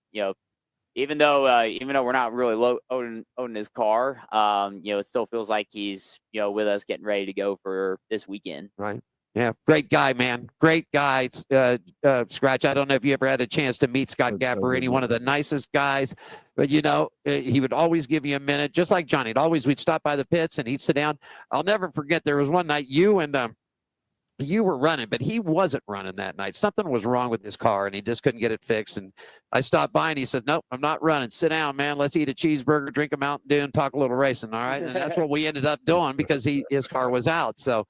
even though we're not really owning his car, it still feels like he's with us, getting ready to go for this weekend. Right. Yeah, great guy, man. Great guy, Scratch. I don't know if you ever had a chance to meet Scott Gaffarini, one of the nicest guys. But, he would always give you a minute, just like Johnny. We'd stop by the pits, and he'd sit down. I'll never forget, there was one night you were running, but he wasn't running that night. Something was wrong with his car, and he just couldn't get it fixed. And I stopped by, and he said, "Nope, I'm not running. Sit down, man. Let's eat a cheeseburger, drink a Mountain Dew, and talk a little racing." All right, and that's what we ended up doing because his car was out. So,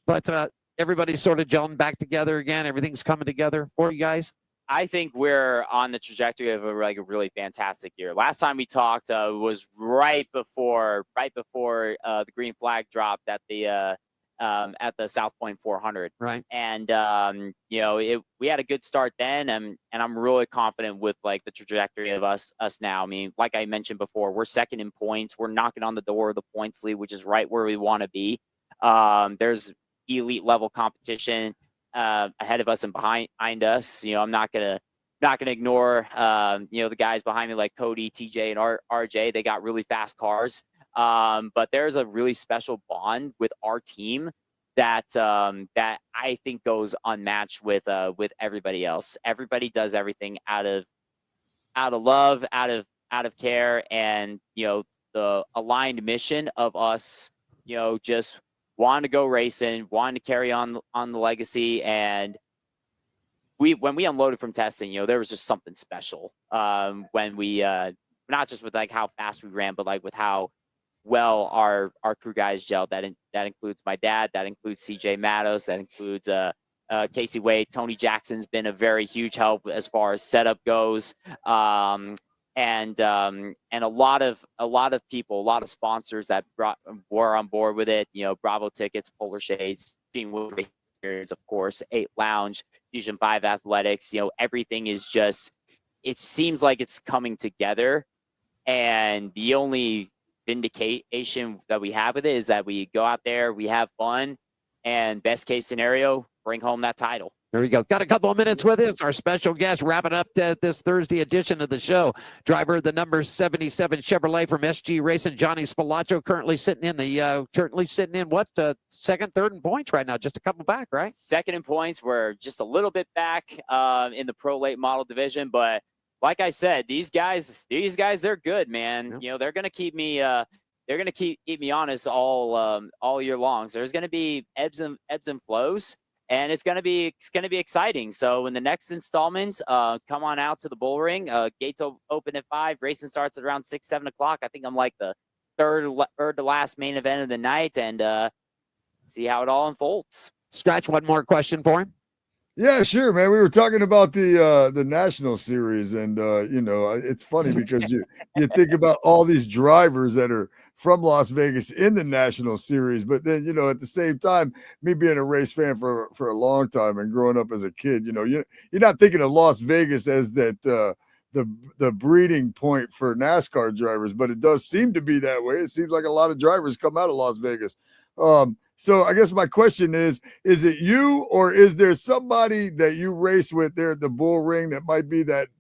but everybody's sort of gelling back together again. Everything's coming together for you guys. I think we're on the trajectory of a really fantastic year. Last time we talked was right before the green flag dropped at the South Point 400. Right. And we had a good start then, and I'm really confident with like the trajectory of us now. I mean, like I mentioned before, we're second in points. We're knocking on the door of the points lead, which is right where we want to be. There's elite level competition ahead of us and behind us. I'm not gonna ignore the guys behind me like Cody, TJ, and RJ. They got really fast cars. But there's a really special bond with our team that I think goes unmatched with everybody else. Everybody does everything out of love, out of care, and the aligned mission of us, just wanting to go racing, wanting to carry on the legacy. And when we unloaded from testing, there was just something special when we not just with like how fast we ran, but like with how well our crew guys gelled. That includes my dad, that includes CJ Matos, that includes Casey Wade. Tony Jackson's been a very huge help as far as setup goes. And a lot of people, a lot of sponsors that were on board with it. Bravo Tickets, Polar Shades, Team Wood Experience, of course, 8 Lounge, Fusion 5 Athletics. Everything is just. It seems like it's coming together, and the only vindication that we have with it is that we go out there, we have fun, and best case scenario, bring home that title. There we go. Got a couple of minutes with us. Our special guest wrapping up this Thursday edition of the show. Driver of the number 77 Chevrolet from SG Racing, Johnny Spilotro, currently sitting in what second, third in points right now, just a couple back, right? Second in points. We're just a little bit back in the pro late model division, but like I said, these guys, they're good, man. Yep. They're gonna keep me. They're gonna keep me honest all year long. So there's gonna be ebbs and flows. And it's gonna be exciting. So in the next installment, come on out to the bull ring. Gates open at 5. Racing starts at around 6, 7 o'clock. I think I'm like the third to last main event of the night, and see how it all unfolds. Scratch, one more question for him. Yeah, sure, man. We were talking about the national series, and it's funny because you think about all these drivers that are from Las Vegas in the national series, but then at the same time, me being a race fan for a long time and growing up as a kid, you're not thinking of Las Vegas as that the breeding point for NASCAR drivers, but it does seem to be that way. It seems like a lot of drivers come out of Las Vegas. So I guess my question is it you, or is there somebody that you race with there at the bull ring that might be that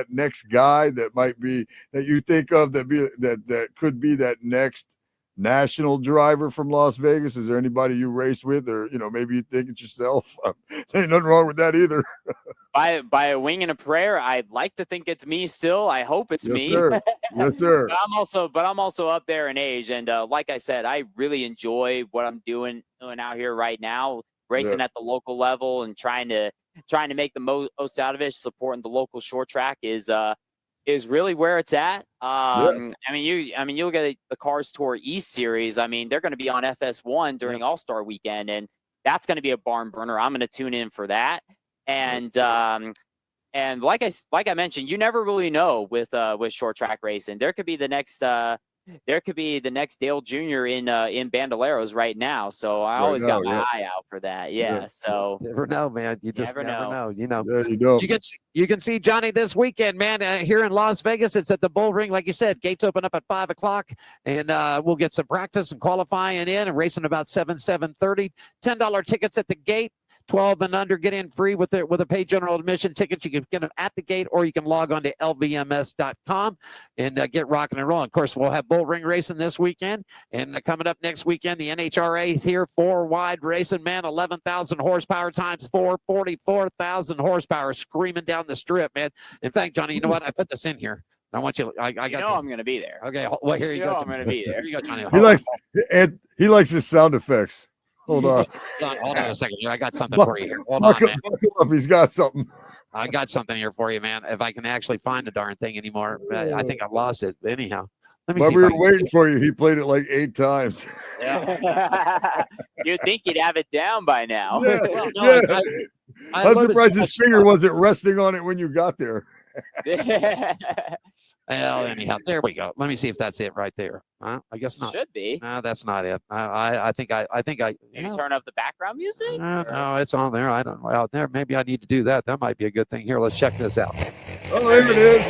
next guy that might be that you think of that could be that next national driver from Las Vegas? Is there anybody you race with, or maybe you think it yourself? There ain't nothing wrong with that either. By a wing and a prayer, I'd like to think it's me still. I hope it's me. Sir. Yes, sir. But I'm also up there in age, and like I said, I really enjoy what I'm doing out here right now, racing at the local level and trying to make the most out of it. Supporting the local short track is really where it's at. I mean, you look at the Cars Tour East Series. I mean, they're going to be on FS1 during All-Star Weekend, and that's going to be a barn burner. I'm going to tune in for that. And And like I mentioned, you never really know with short track racing. There could be the next Dale Jr. in Bandoleros right now. So I always got my eye out for that. Yeah. So never know, man. You just never know. You know. Yeah, you don't. You can see Johnny this weekend, man. Here in Las Vegas, it's at the Bull Ring, like you said. Gates open up at 5:00, and we'll get some practice and qualifying in and racing about 7:30. $10 tickets at the gate. 12 and under get in free with a paid general admission tickets. You can get them at the gate, or you can log on to lvms.com and get rocking and rolling. Of course, we'll have bull ring racing this weekend, and coming up next weekend, the NHRA is here. 4 wide racing, man. 11,000 horsepower times 4, 44,000 horsepower screaming down the strip, man. In fact, Johnny, you know what? I put this in here. I want you. I got. I'm going to be there. Okay. Well, here you go. I'm going to be there. Here you go, Johnny. He likes his sound effects. Hold on. Hold on a second. I got something for you here. Hold on, man. Buckle up. He's got something. I got something here for you, man. If I can actually find the darn thing anymore, I think I've lost it. Anyhow, let me see. While we were waiting for you, he played it like 8 times. Yeah. You'd think you'd have it down by now. Yeah. Well, no, yeah. I'm surprised his finger wasn't resting on it when you got there. Well, anyhow, there we go. Let me see if that's it right there. I guess not. Should be. No, that's not it. I think I. Maybe turn up the background music. No, it's on there. I don't know out there. Maybe I need to do that. That might be a good thing. Here, let's check this out. Oh, there it is.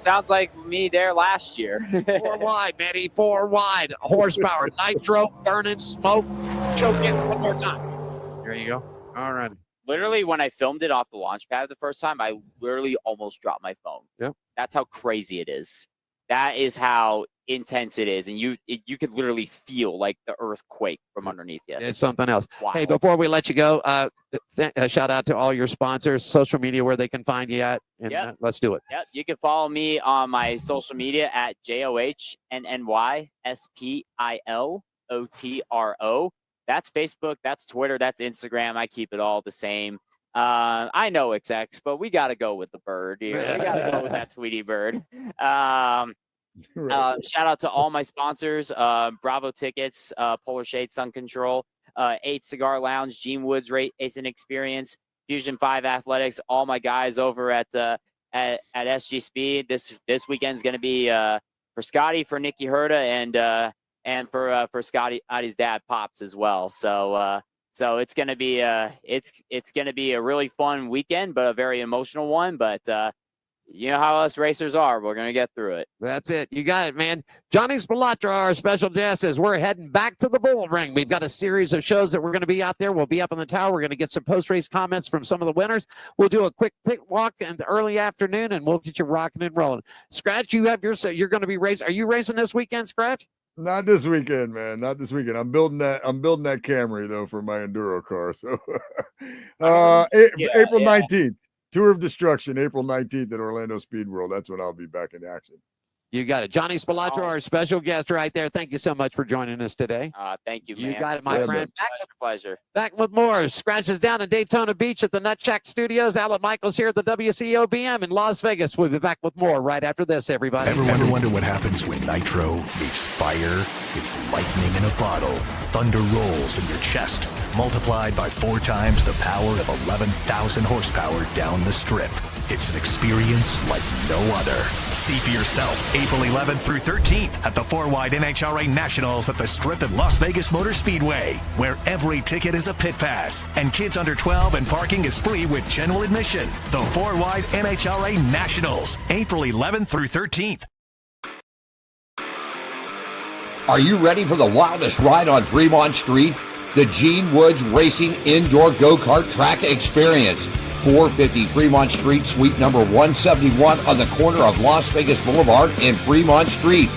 Sounds like me there last year. 4 wide, Matty. 4 wide. Horsepower, nitro, burning, smoke, choking. One more time. There you go. All right. Literally, when I filmed it off the launch pad the first time, I literally almost dropped my phone. Yep. That's how crazy it is. That is how intense it is. And you could literally feel like the earth quake from underneath you. It's something else. Wow. Hey, before we let you go, shout out to all your sponsors, social media, where they can find you at. And let's do it. Yeah, you can follow me on my social media at JOHNNYSPILOTRO. That's Facebook, that's Twitter, that's Instagram. I keep it all the same. I know it's X, but we got to go with the bird here. We got to go with that Tweety bird. Shout out to all my sponsors, Bravo Tickets, Polar Shade Sun Control, 8 Cigar Lounge, Gene Woods Racing Experience, Fusion 5 Athletics, all my guys over at SG Speed. This weekend's going to be for Scotty, for Nikki Herta, and for Scotty's dad Pops as well. So it's gonna be it's gonna be a really fun weekend, but a very emotional one. But you know how us racers are. We're gonna get through it. That's it. You got it, man. Johnny Spilotro, our special guest, as we're heading back to the bull ring. We've got a series of shows that we're going to be out there. We'll be up in the tower. We're going to get some post-race comments from some of the winners. We'll do a quick pit walk in the early afternoon, and we'll get you rocking and rolling. Scratch, you're going to be racing. Are you racing this weekend, Scratch? Not this weekend, man. Not this weekend. I'm building that Camry though for my enduro car. So April 19th, Tour of Destruction, April 19th at Orlando Speed World. That's when I'll be back in action. You got it. Johnny Spilotro, our special guest right there. Thank you so much for joining us today. Thank you, man. You got it, my friend. Pleasure. Back with more Scratches down in Daytona Beach at the Nutjack Studios. Alan Michaels here at the WCOBM in Las Vegas. We'll be back with more right after this, everybody. Ever wonder what happens when nitro meets fire? It's lightning in a bottle. Thunder rolls in your chest, multiplied by 4 times the power of 11,000 horsepower down the strip. It's an experience like no other. See for yourself April 11th through 13th at the 4-Wide NHRA Nationals at the Strip at Las Vegas Motor Speedway, where every ticket is a pit pass and kids under 12 and parking is free with general admission. The 4-Wide NHRA Nationals, April 11th through 13th. Are you ready for the wildest ride on Fremont Street? The Gene Woods Racing Indoor Go-Kart Track Experience. 450 Fremont Street, suite number 171 on the corner of Las Vegas Boulevard and Fremont Street.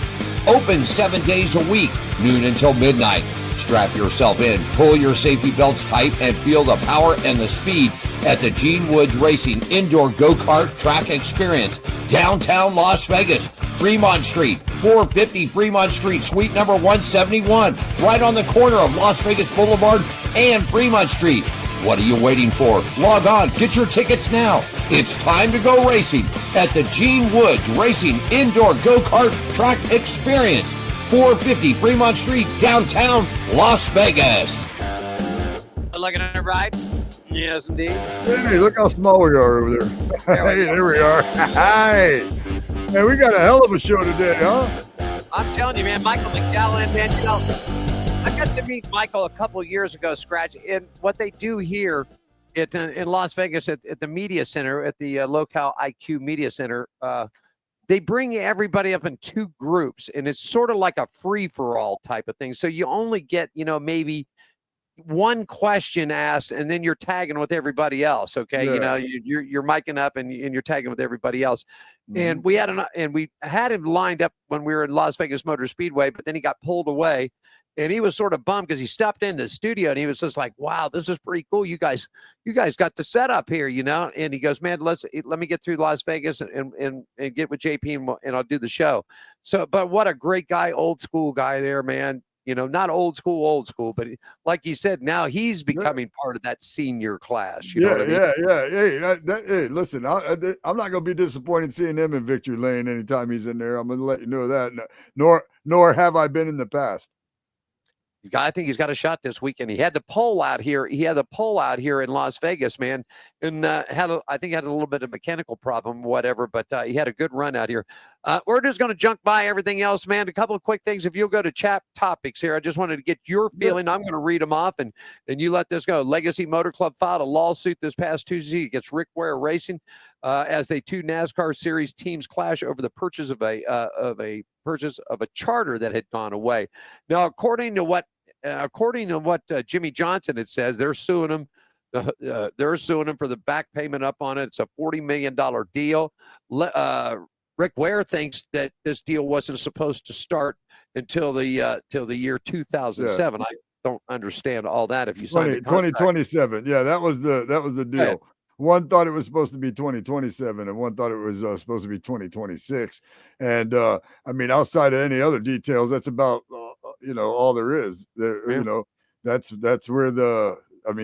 Open 7 days a week, noon until midnight. Strap yourself in, pull your safety belts tight, and feel the power and the speed at the Gene Woods Racing Indoor Go-Kart Track Experience, downtown Las Vegas. Fremont Street, 450 Fremont Street, suite number 171, right on the corner of Las Vegas Boulevard and Fremont Street. What are you waiting for? Log on, get your tickets now. It's time to go racing at the Gene Woods Racing Indoor Go-Kart Track Experience, 450 Fremont Street, downtown Las Vegas. Looking at a ride? Yes, indeed. Hey, look how small we are over there. Hey, there we are. Hey, man, we got a hell of a show today, huh? I'm telling you, man, Michael McDowell, man, you know, I got to meet Michael a couple of years ago, Scratch, and what they do here in Las Vegas at the media center, at the Locale IQ Media Center, they bring everybody up in two groups, and it's sort of like a free-for-all type of thing. So you only get, you know, maybe one question asked, and then you're tagging with everybody else. Okay, you know, you're miking up and you're tagging with everybody else. And we had him lined up when we were in Las Vegas Motor Speedway, but then he got pulled away, and he was sort of bummed because he stepped in the studio and he was just like, "Wow, this is pretty cool. You guys got the setup here, you know." And he goes, "Man, let me get through Las Vegas and get with JP and I'll do the show." So, but what a great guy, old school guy there, man. You know, not old school, but like you said, now he's becoming part of that senior class. You know what I mean? Hey, listen, I'm not going to be disappointed seeing him in victory lane anytime he's in there. I'm going to let you know that. Nor have I been in the past. I think he's got a shot this weekend. He had the pole out here. He had the pole out here in Las Vegas, man, and I think had a little bit of mechanical problem, whatever. But he had a good run out here. We're just going to junk by everything else, man. A couple of quick things. If you'll go to chat topics here, I just wanted to get your feeling. I'm going to read them off, and you let this go. Legacy Motor Club filed a lawsuit this past Tuesday against Rick Ware Racing as the two NASCAR Series teams clash over the purchase of a charter that had gone away. Now, according to what Jimmy Johnson had says, they're suing him. They're suing him for the back payment up on it. It's a $40 million deal. Rick Ware thinks that this deal wasn't supposed to start until the year 2007. Yeah. I don't understand all that. If you signed 2027, yeah, that was the deal. Yeah. One thought it was supposed to be 2027, and one thought it was supposed to be 2026. And I mean, outside of any other details, that's about all there is. You know, that's where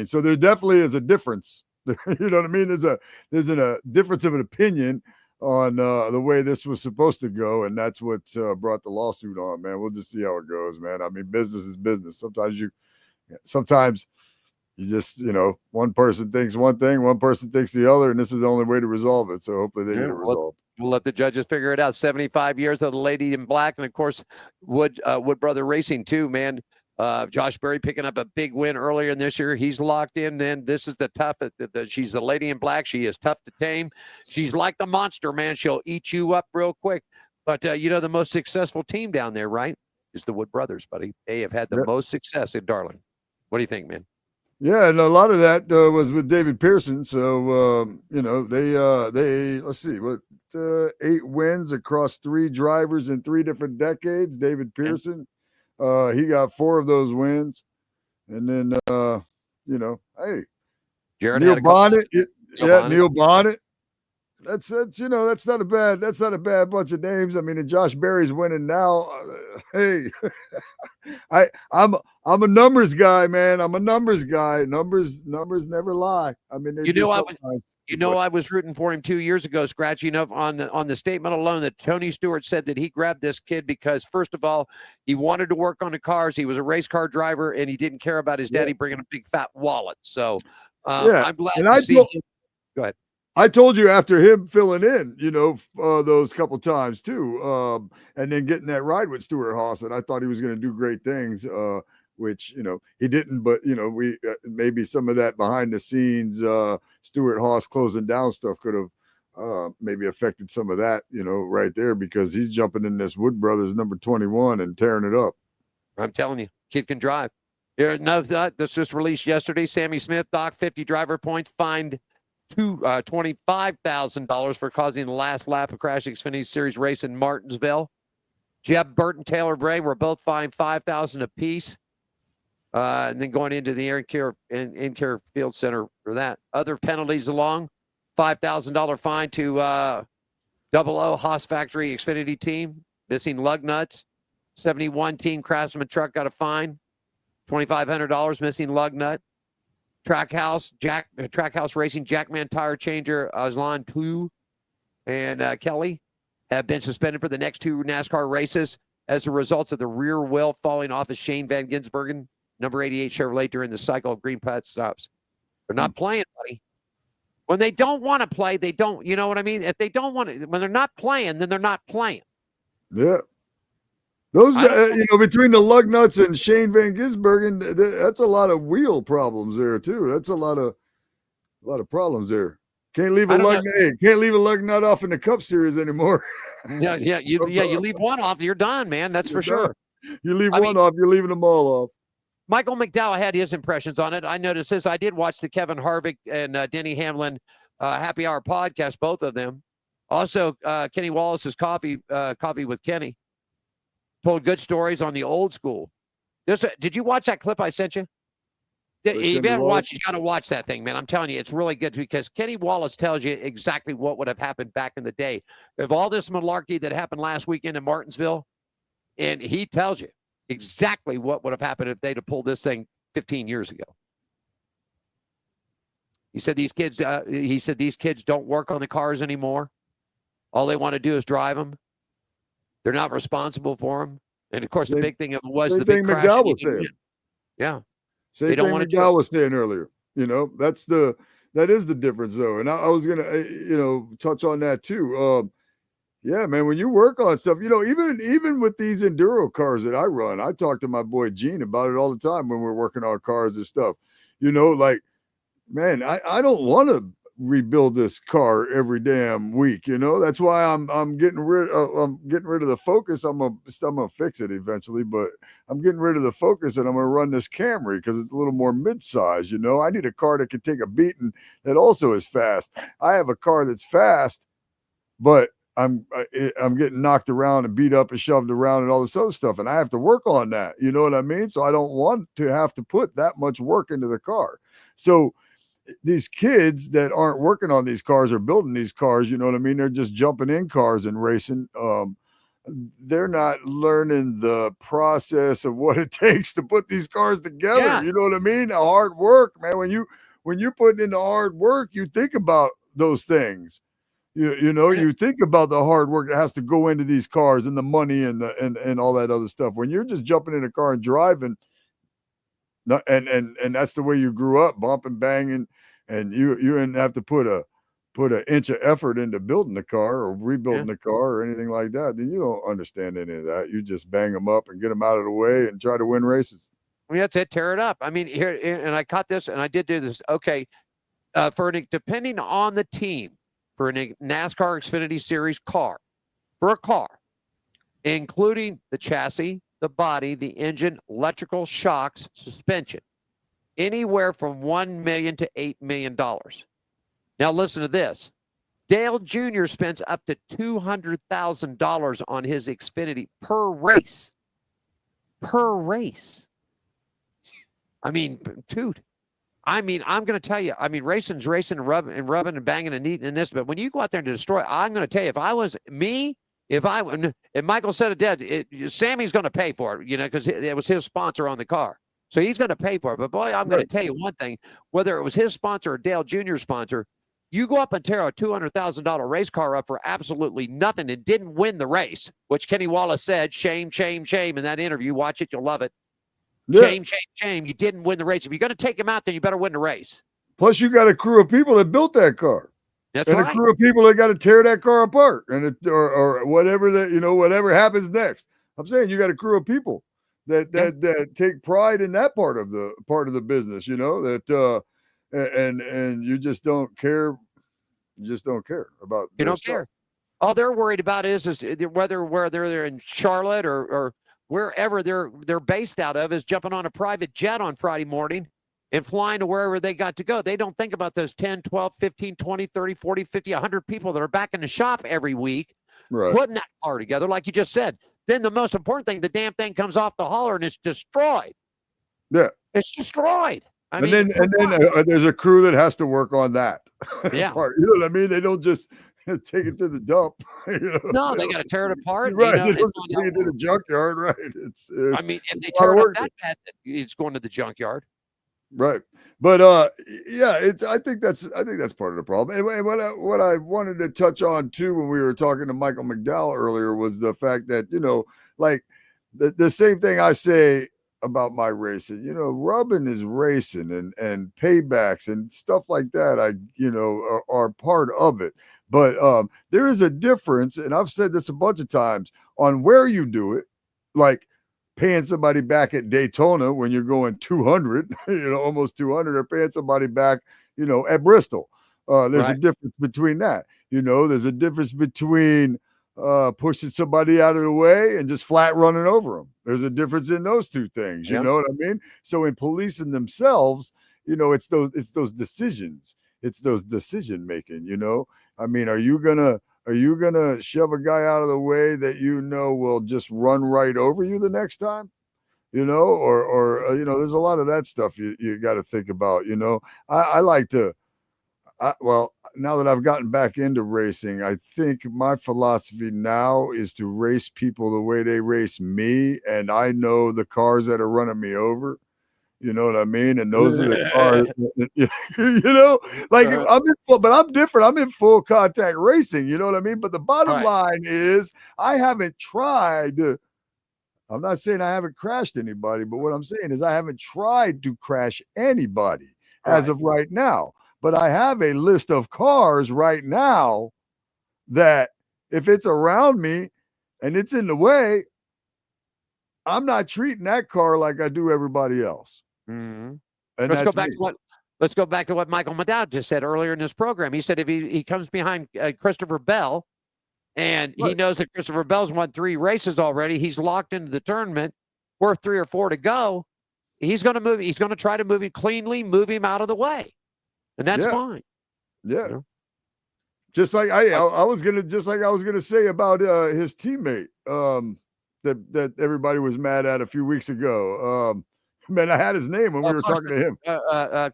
so there definitely is a difference. You know what I mean? There's a difference of an opinion on the way this was supposed to go, and that's what brought the lawsuit on, man. We'll just see how it goes, man. I mean, business is business. Sometimes you just, one person thinks one thing, one person thinks the other, and this is the only way to resolve it. So hopefully they get it resolved. We'll let the judges figure it out. 75 years of the Lady in Black, and of course, Wood Brother Racing too, man. Josh Berry picking up a big win earlier in this year. He's locked in. Then this is the tough. She's the Lady in Black. She is tough to tame. She's like the monster, man. She'll eat you up real quick. But the most successful team down there, right, is the Wood Brothers, buddy. They have had the most success in Darling. What do you think, man? Yeah, and a lot of that was with David Pearson. So they let's see, 8 wins across 3 drivers in 3 different decades. David Pearson, he got 4 of those wins, and then hey, Jared Neil Bonnet, Neil Bonnet. That's not a bad bunch of names. I mean, and Josh Berry's winning now. Hey, I'm a numbers guy, man. I'm a numbers guy. Numbers never lie. I mean, I was rooting for him 2 years ago, Scratch. On the statement alone that Tony Stewart said that he grabbed this kid because, first of all, he wanted to work on the cars. He was a race car driver, and he didn't care about his daddy bringing a big fat wallet. So I'm glad to see him. Go ahead. I told you after him filling in, those couple times too, and then getting that ride with Stuart Haas, and I thought he was going to do great things, which he didn't. But we maybe some of that behind the scenes, Stuart Haas closing down stuff could have maybe affected some of that, right there, because he's jumping in this Wood Brothers number 21 and tearing it up. I'm telling you, kid can drive. This just released yesterday. Sammy Smith, Doc, 50 driver points, fined $25,000 for causing the last lap of Crash Xfinity Series race in Martinsville. Jeb Burton, Taylor Bray were both fined $5,000 apiece. And then going into the in-care field center for that. Other penalties along, $5,000 fine to 00 Haas Factory Xfinity team, missing lug nuts. 71 team Craftsman truck got a fine, $2,500 missing lug nut. Trackhouse Racing Jackman tire changer Aslan Pugh and Kelly have been suspended for the next 2 NASCAR races as a result of the rear wheel falling off of Shane Van Gisbergen, number 88 Chevrolet, during the cycle of green pit stops. They're not playing, buddy. When they don't want to play, they don't. You know what I mean? If they don't want to, when they're not playing, then they're not playing. Yeah. Those, between the lug nuts and Shane Van Gisbergen, that's a lot of wheel problems there too. That's a lot of problems there. Can't leave a lug nut off in the Cup Series anymore. Yeah, you leave one off, you're done, man. That's for sure. You leave one off, you're leaving them all off. Michael McDowell had his impressions on it. I noticed this. I did watch the Kevin Harvick and Denny Hamlin Happy Hour podcast, both of them. Also, Kenny Wallace's Coffee with Kenny. Told good stories on the old school. Did you watch that clip I sent you? If you haven't watched, you got to watch that thing, man. I'm telling you, it's really good because Kenny Wallace tells you exactly what would have happened back in the day. Of all this malarkey that happened last weekend in Martinsville, and he tells you exactly what would have happened if they'd have pulled this thing 15 years ago. He said these kids don't work on the cars anymore. All they want to do is drive them. They're not responsible for them. And of course, the big thing was the big crash. McDowell was saying. Yeah. Same thing McDowell was saying earlier. That is the difference though. And I was going to, touch on that too. Yeah, man, when you work on stuff, even with these enduro cars that I run, I talk to my boy Gene about it all the time when we're working on cars and stuff. Man, I don't want to rebuild this car every damn week. That's why I'm getting rid of the Focus. I'm gonna fix it eventually, but I'm getting rid of the Focus and I'm gonna run this Camry because it's a little more mid-size. I need a car that can take a beating that also is fast. I have a car that's fast, but I'm getting knocked around and beat up and shoved around and all this other stuff, and I have to work on that. You know what I mean? So I don't want to have to put that much work into the car. So these kids that aren't working on these cars or building these cars, you know what I mean? They're just jumping in cars and racing. They're not learning the process of what it takes to put these cars together. Yeah. You know what I mean? The hard work, man. When you put in the hard work, you think about those things. You think about the hard work that has to go into these cars and the money and all that other stuff. When you're just jumping in a car and driving, and that's the way you grew up, bumping, banging, and you didn't have to put an inch of effort into building the car or rebuilding the car or anything like that, then you don't understand any of that. You just bang them up and get them out of the way and try to win races. I mean, that's it. Tear it up. I mean, here, and I caught this, and I did do this. Okay, depending on the team, for a NASCAR Xfinity Series car, for a car, including the chassis, the body, the engine, electrical, shocks, suspension, anywhere from $1 million to $8 million. Now listen to this. Dale Jr. spends up to $200,000 on his Xfinity per race. Per race. I mean, dude. I'm going to tell you, racing's racing and rubbing and banging and eating and this, but when you go out there and destroy, I'm going to tell you, if I was me, if Michael said it dead, Sammy's going to pay for it, because it was his sponsor on the car. So he's going to pay for it. But boy, I'm going to tell you one thing, whether it was his sponsor or Dale Jr.'s sponsor, you go up and tear a $200,000 race car up for absolutely nothing and didn't win the race, which Kenny Wallace said, shame, shame, shame in that interview. Watch it. You'll love it. Yeah. Shame, shame, shame. You didn't win the race. If you're going to take him out, then you better win the race. Plus, you got a crew of people that built that car. That's right. A crew of people that got to tear that car apart or whatever whatever happens next. I'm saying you got a crew of people that take pride in that part of the business, that and you just don't care. You just don't care about. You don't care. All they're worried about is where they're in Charlotte or wherever they're based out of is jumping on a private jet on Friday morning and flying to wherever they got to go. They don't think about those 10, 12, 15, 20, 30, 40, 50, 100 people that are back in the shop every week, putting that car together, like you just said. Then the most important thing, the damn thing comes off the hauler and it's destroyed. Yeah. It's destroyed. Then there's a crew that has to work on that. Yeah. part. You know what I mean? They don't just take it to the dump. No, they got to tear it apart. Right. They don't just take it to the junkyard. Right. It's if they tear it up that bad, it's going to the junkyard. Right. But I think that's part of the problem. And what I wanted to touch on too when we were talking to Michael McDowell earlier was the fact that, like the same thing I say about my racing. You know, rubbing is racing and paybacks and stuff like that. Are part of it. But there is a difference, and I've said this a bunch of times on where you do it, like paying somebody back at Daytona when you're going 200, almost 200, or paying somebody back, at Bristol. There's a difference between that. There's a difference between pushing somebody out of the way and just flat running over them. There's a difference in those two things. You know what I mean? So in policing themselves, it's those decisions. It's those decision making. I mean, are you gonna shove a guy out of the way that will just run right over you the next time? Or there's a lot of that stuff you got to think about. I like to. Well, now that I've gotten back into racing, I think my philosophy now is to race people the way they race me, and I know the cars that are running me over. You know what I mean? And those are the cars, but I'm different. I'm in full contact racing. You know what I mean? But the bottom line is I haven't tried. I'm not saying I haven't crashed anybody, but what I'm saying is I haven't tried to crash anybody as of right now. But I have a list of cars right now that if it's around me and it's in the way, I'm not treating that car like I do everybody else. Mm-hmm. Let's go back to what Michael McDowell just said earlier in this program. He said if he comes behind Christopher Bell and he knows that Christopher Bell's won 3 races already, he's locked into the tournament, worth 3 or 4 to go. He's going to move. He's going to try to move him cleanly, move him out of the way. And that's fine. Yeah. Just like I was gonna say about his teammate that everybody was mad at a few weeks ago. Man, I had his name when we were talking to him.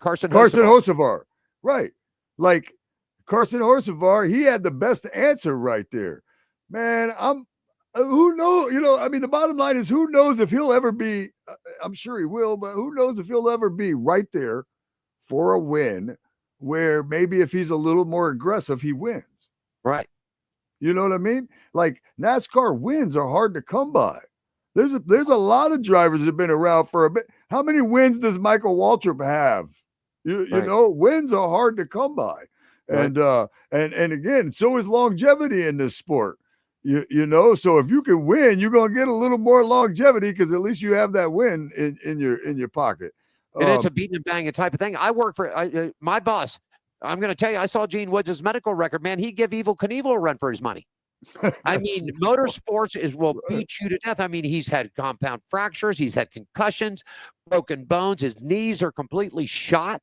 Carson Hocevar. Right. Like Carson Hocevar, he had the best answer right there. Man, who knows? The bottom line is who knows if he'll ever be, I'm sure he will, but who knows if he'll ever be right there for a win, where maybe if he's a little more aggressive, he wins. Right. You know what I mean? Like NASCAR wins are hard to come by. There's a lot of drivers that have been around for a bit. How many wins does Michael Waltrip have? You know, wins are hard to come by. And again, so is longevity in this sport. So if you can win, you're gonna get a little more longevity because at least you have that win in your pocket. And it's a beating and banging type of thing. I work for my boss. I'm going to tell you, I saw Gene Woods' medical record. Man, he'd give Evil Knievel a run for his money. I mean, motorsports will beat you to death. I mean, he's had compound fractures. He's had concussions, broken bones. His knees are completely shot.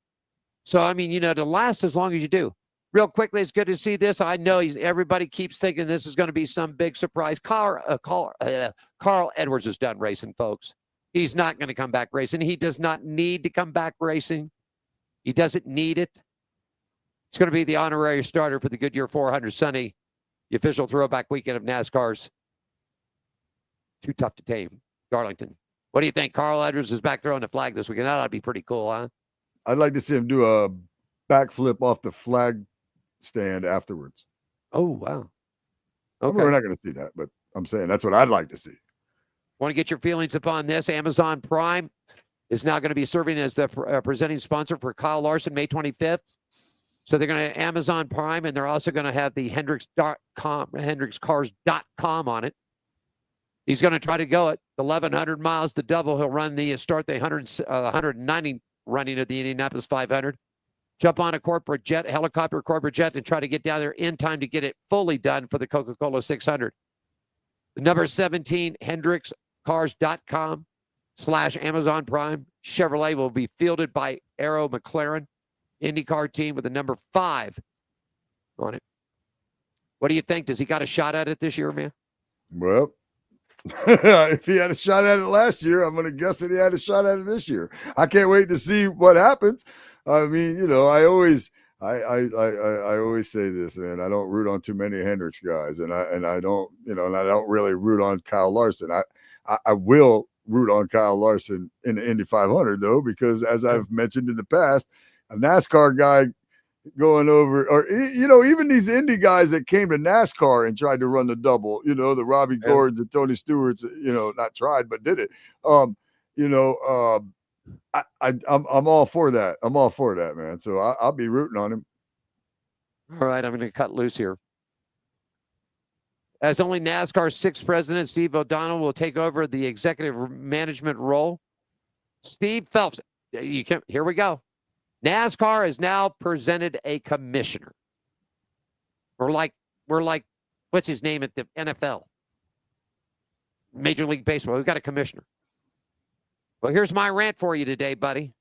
So, I mean, to last as long as you do. Real quickly, it's good to see this. I know everybody keeps thinking this is going to be some big surprise. Carl Edwards is done racing, folks. He's not going to come back racing. He does not need to come back racing. He doesn't need it. It's going to be the honorary starter for the Goodyear 400 Sunday, the official throwback weekend of NASCAR's Too Tough to Tame, Darlington. What do you think? Carl Edwards is back throwing the flag this weekend. That'd be pretty cool, huh? I'd like to see him do a backflip off the flag stand afterwards. Oh, wow. Okay. We're not going to see that, but I'm saying that's what I'd like to see. Want to get your feelings upon this? Amazon Prime is now going to be serving as the presenting sponsor for Kyle Larson May 25th. So they're going to have Amazon Prime, and they're also going to have the HendricksCars.com on it. He's going to try to go at 1,100 miles, the double. He'll run start the 190 running of the Indianapolis 500. Jump on a corporate jet, helicopter corporate jet, and try to get down there in time to get it fully done for the Coca-Cola 600. The number 17, HendricksCars.com/Amazon Prime. Chevrolet will be fielded by Arrow McLaren IndyCar team with the number 5 on it. What do you think? Does he got a shot at it this year, man? Well, if he had a shot at it last year, I'm going to guess that he had a shot at it this year. I can't wait to see what happens. I mean, I always say this, man. I don't root on too many Hendricks guys, and I don't really root on Kyle Larson. I will root on Kyle Larson in the Indy 500 though, because as I've mentioned in the past, a NASCAR guy going over, or even these Indy guys that came to NASCAR and tried to run the double, the Robbie Gordons and Tony Stewarts, not tried but did it. you know, I'm all for that. I'm all for that, man. So I'll be rooting on him. All right, I'm going to cut loose here. As only NASCAR's sixth president, Steve O'Donnell, will take over the executive management role. Steve Phelps, here we go. NASCAR has now presented a commissioner. We're like, what's his name at the NFL? Major League Baseball. We've got a commissioner. Well, here's my rant for you today, buddy.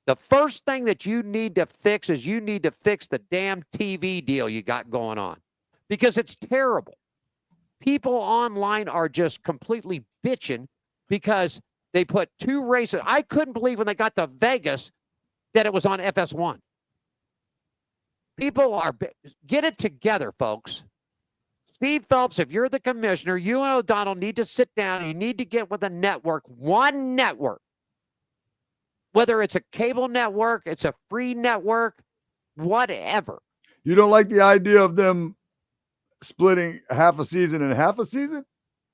The first thing that you need to fix is you need to fix the damn TV deal you got going on, because it's terrible. People online are just completely bitching because they put two races. I couldn't believe when they got to Vegas that it was on FS1. People are, get it together, folks. Steve Phelps, if you're the commissioner, you and O'Donnell need to sit down. You need to get with a network, one network. Whether it's a cable network, it's a free network, whatever. You don't like the idea of them splitting half a season and half a season?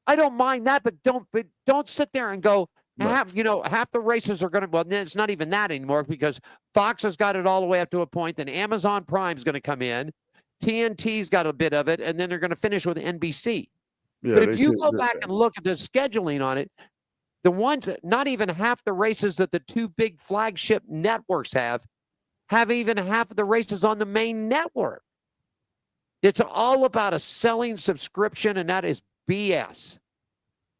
I don't mind that, but don't sit there and go, half the races are going to, well, it's not even that anymore, because Fox has got it all the way up to a point, then Amazon Prime's going to come in, TNT's got a bit of it, and then they're going to finish with NBC. Yeah, but if you go back and look at the scheduling on it, the ones, not even half the races that the two big flagship networks have even half of the races on the main network. It's all about a selling subscription, and that is BS.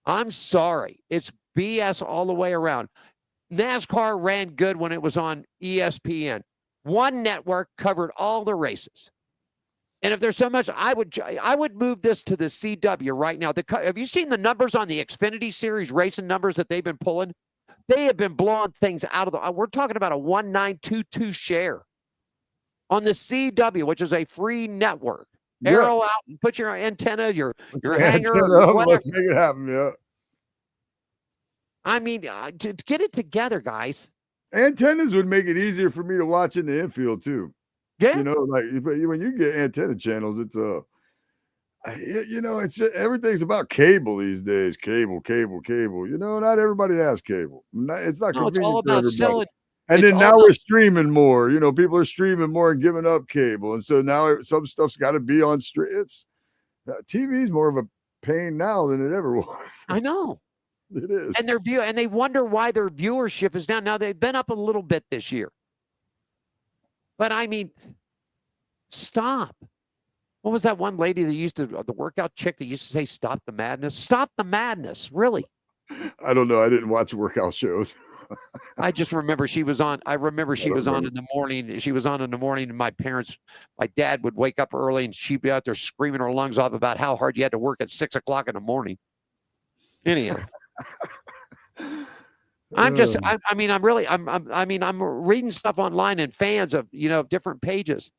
I'm sorry. It's BS all the way around. NASCAR ran good when it was on ESPN. One network covered all the races. And if there's so much, I would move this to the CW right now. Have you seen the numbers on the Xfinity Series racing numbers that they've been pulling? They have been blowing things out of the. We're talking about a 1922 share on the CW, which is a free network. Yeah. Arrow out and put your antenna, your hanger, or whatever. Let's make it happen. Yeah. I mean, get it together, guys. Antennas would make it easier for me to watch in the infield too. Yeah, you know, like when you get antenna channels, it's it's just, everything's about cable these days. Cable. You know, not everybody has cable. It's not convenient. It's all about selling. And then now we're streaming more. You know, people are streaming more and giving up cable, and so now some stuff's got to be on stream. It's TV's more of a pain now than it ever was. I know. It is. And they wonder why their viewership is down. Now they've been up a little bit this year. But I mean, stop. What was that one lady that used to, the workout chick that used to say, stop the madness? Stop the madness, really. I don't know. I didn't watch workout shows. I just remember she was on. I remember she was on in the morning. She was on in the morning, and my dad would wake up early, and she'd be out there screaming her lungs off about how hard you had to work at 6 o'clock in the morning. Anyhow. I'm reading stuff online and fans of, different pages.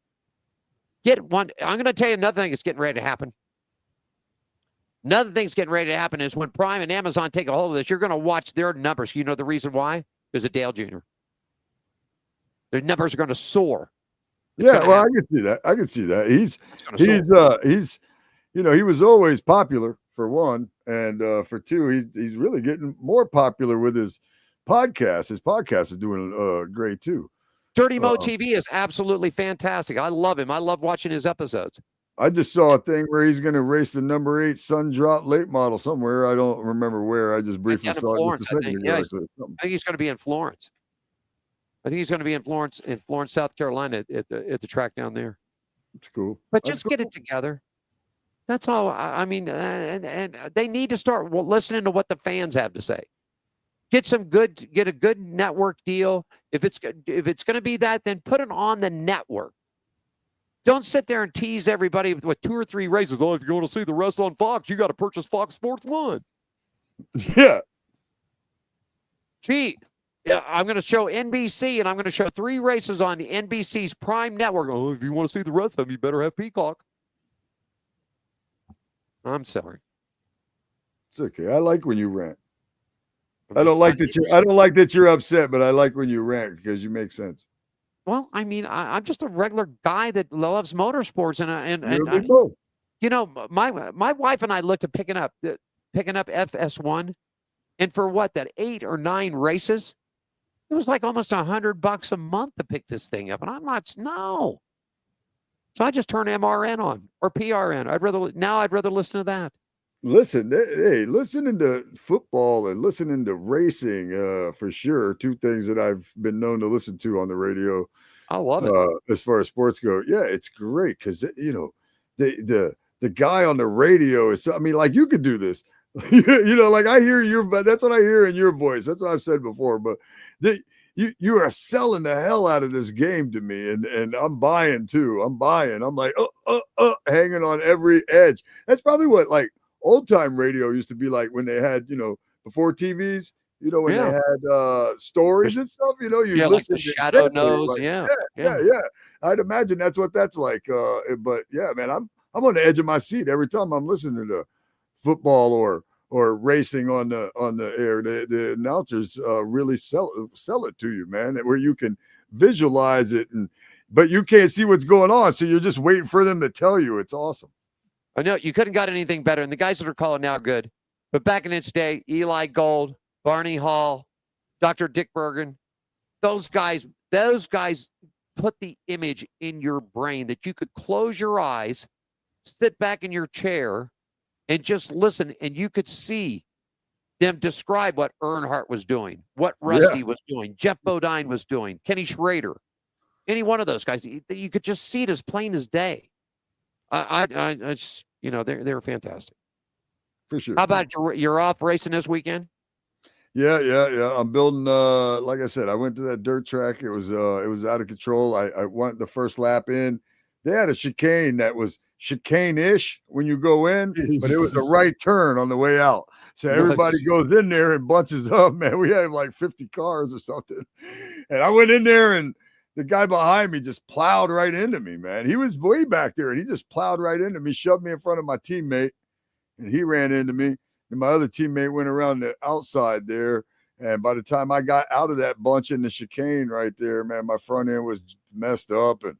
I'm going to tell you another thing that's getting ready to happen. Another thing that's getting ready to happen is when Prime and Amazon take a hold of this, you're going to watch their numbers. You know the reason why? Because of Dale Jr. Their numbers are going to soar. I can see that. I can see that. He's he was always popular for one, and for two, he's really getting more popular with his podcast. His podcast is doing great too. Dirty Mo TV is absolutely fantastic. I love him. I love watching his episodes. I just saw a thing where he's going to race the number 8 Sun Drop late model somewhere. I don't remember where. I just briefly saw it just a second ago. I think he's going to be in Florence. I think he's going to be in Florence, South Carolina, at the track down there. It's cool. But just get it together. That's all. I mean, and they need to start listening to what the fans have to say. Get a good network deal. If it's going to be that, then put it on the network. Don't sit there and tease everybody with 2 or 3 races. Oh, if you want to see the rest on Fox, you got to purchase Fox Sports 1. Yeah. Gee, I'm going to show NBC, and I'm going to show 3 races on the NBC's Prime Network. Oh, if you want to see the rest of them, you better have Peacock. I'm sorry. It's okay. I like when you rant. I don't like that you're upset, but I like when you rant because you make sense. Well, I mean, I'm just a regular guy that loves motorsports, and my wife and I looked at picking up FS1, And for what, that 8 or 9 races, it was like almost $100 a month to pick this thing up. And I'm not, no. So I just turn MRN on or PRN. I'd rather listen to that. Listen, hey, listening to football and listening to racing, for sure, 2 things that I've been known to listen to on the radio. I love it. As far as sports go, yeah, it's great because the guy on the radio is. I mean, like you could do this, like I hear but that's what I hear in your voice. That's what I've said before. But you are selling the hell out of this game to me, and I'm buying too. I'm buying. I'm like hanging on every edge. That's probably what like old time radio used to be like when they had before TVs. When they had stories and stuff, you like listen the shadow knows. Like, yeah. I'd imagine that's what that's like. But yeah, man, I'm on the edge of my seat every time I'm listening to football or racing on the air. The announcers really sell it to you, man, where you can visualize it, but you can't see what's going on, so you're just waiting for them to tell you. It's awesome. I know you couldn't got anything better, and the guys that are calling now are good. But back in its day, Eli Gold, Barney Hall, Dr. Dick Bergen, those guys put the image in your brain that you could close your eyes, sit back in your chair, and just listen, and you could see them describe what Earnhardt was doing, what Rusty was doing, Jeff Bodine was doing, Kenny Schrader, any one of those guys. You could just see it as plain as day. I just, they're fantastic. For sure. How about you're off racing this weekend? Yeah. I'm building. Like I said, I went to that dirt track. It was out of control. I went the first lap in. They had a chicane that was chicane-ish when you go in, but it was a right turn on the way out. So everybody goes in there and bunches up. Man, we had like 50 cars or something, and I went in there and the guy behind me just plowed right into me. Man, he was way back there and he just plowed right into me, shoved me in front of my teammate, and he ran into me. And my other teammate went around the outside there. And by the time I got out of that bunch in the chicane right there, man, my front end was messed up, and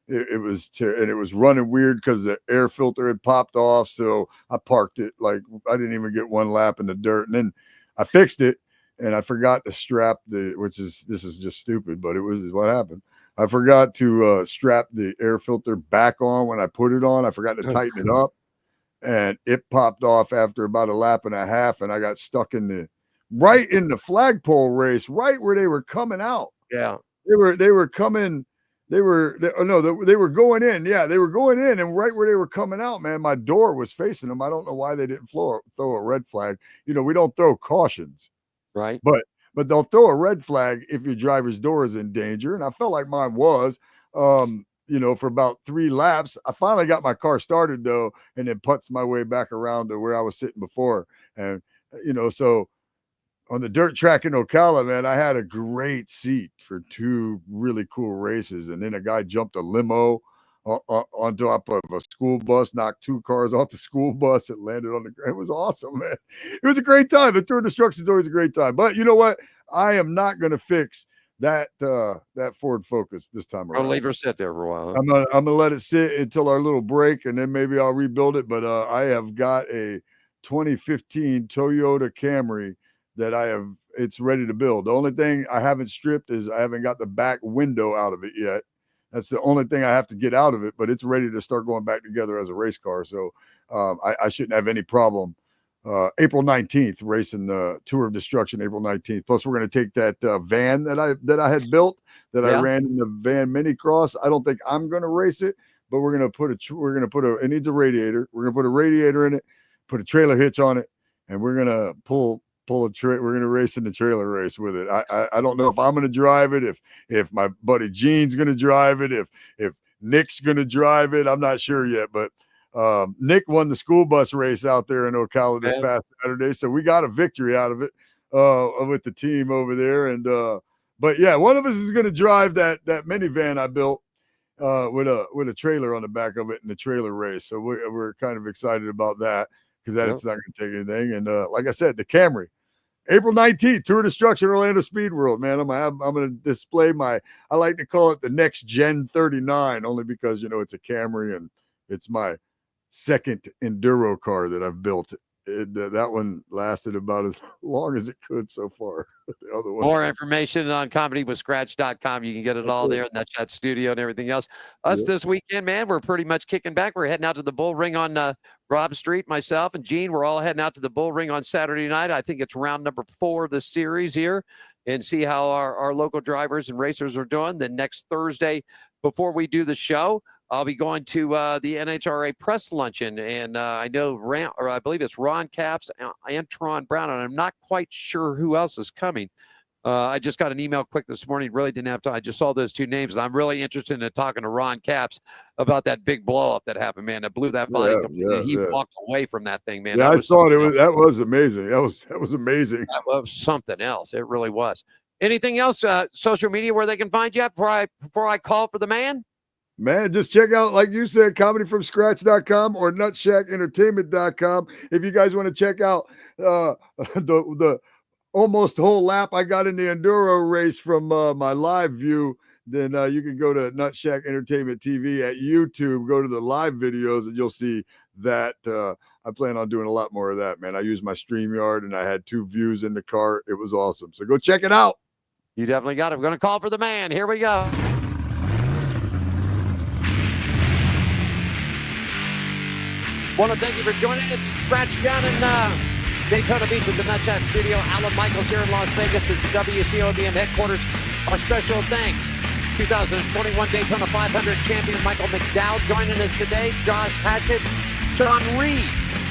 it was running weird because the air filter had popped off. So I parked it. Like I didn't even get one lap in the dirt. And then I fixed it, and I forgot to strap this is just stupid, but it was what happened. I forgot to strap the air filter back on when I put it on. I forgot to tighten it up. And it popped off after about a lap and a half, and I got stuck in the flagpole race, right where they were coming out. Yeah, they were coming. They were going in. Yeah, they were going in, and right where they were coming out, man, my door was facing them. I don't know why they didn't throw a red flag. We don't throw cautions, right? But they'll throw a red flag if your driver's door is in danger, and I felt like mine was. For about 3 laps. I finally got my car started though, and then putzed my way back around to where I was sitting before. And, so on the dirt track in Ocala, man, I had a great seat for 2 really cool races. And then a guy jumped a limo on top of a school bus, knocked 2 cars off the school bus. It landed on the ground. It was awesome, man. It was a great time. The Tour of Destruction is always a great time. But you know what? I am not going to fix that Ford Focus this time around. I'll leave her sit there for a while. Huh? I'm gonna let it sit until our little break, and then maybe I'll rebuild it. But I have got a 2015 Toyota Camry that it's ready to build. The only thing I haven't stripped is I haven't got the back window out of it yet. That's the only thing I have to get out of it, but it's ready to start going back together as a race car. So I shouldn't have any problem. April 19th, racing the Tour of Destruction, April 19th. Plus, we're going to take that van that I had built I ran in the van mini cross. I don't think I'm going to race it, but we're going to put it needs a radiator. We're going to put a radiator in it, put a trailer hitch on it, and we're going to pull we're going to race in the trailer race with it. I don't know if I'm going to drive it, if my buddy Gene's going to drive it, if Nick's going to drive it. I'm not sure yet, but Nick won the school bus race out there in Ocala this past Saturday, so we got a victory out of it with the team over there. And but yeah, one of us is going to drive that minivan I built with a trailer on the back of it in the trailer race. So we're kind of excited about that because it's not going to take anything. And like I said, the Camry, April 19th, Tour of Destruction, Orlando Speed World, man. I'm going to display I like to call it the Next Gen 39, only because it's a Camry and it's my second enduro car that I've built that one lasted about as long as it could so far. The other one. More information on comedywithscratch.com. You can get it all there in that chat studio and everything else. Us this weekend, man, we're pretty much kicking back. We're heading out to the Bull Ring on Rob Street. Myself and Gene, we're all heading out to the Bull Ring on Saturday night. I think it's round number 4 of the series here, and see how our local drivers and racers are doing. Then next Thursday, before we do the show, I'll be going to the NHRA press luncheon, and I know I believe it's Ron Capps, Antron Brown, and I'm not quite sure who else is coming. I just got an email quick this morning. Really didn't have time. I just saw those 2 names, and I'm really interested in talking to Ron Capps about that big blow up that happened, man. That blew that body completely. He walked away from that thing, man. Yeah, I saw it. That was amazing. That was amazing. That was something else. It really was. Anything else? Social media where they can find you before I call for the man? Man, just check out, like you said, comedyfromscratch.com or nutshacentertainment.com. If you guys want to check out the almost whole lap I got in the enduro race from my live view, then you can go to Nutshack Entertainment TV at YouTube, go to the live videos, and you'll see that. I plan on doing a lot more of that, man. I used my StreamYard, and I had 2 views in the car. It was awesome. So go check it out. You definitely got it. We're going to call for the man. Here we go. Want to thank you for joining. It's Scratch down in Daytona Beach at the Nutshot Studio. Alan Michaels here in Las Vegas at the WCOBM headquarters. Our special thanks. 2021 Daytona 500 champion Michael McDowell joining us today. Josh Hachat, Shawn Reed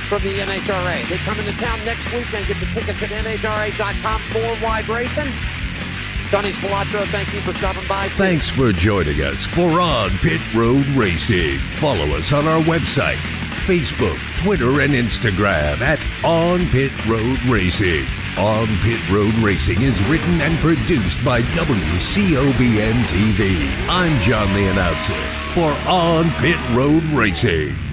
from the NHRA. They come into town next week and get the tickets at NHRA.com. 4-wide racing. Johnny Spilotro, thank you for stopping by. Thanks for joining us for On Pit Road Racing. Follow us on our website, Facebook, Twitter, and Instagram at On Pit Road Racing. On Pit Road Racing is written and produced by WCOBN TV. I'm John the announcer for On Pit Road Racing.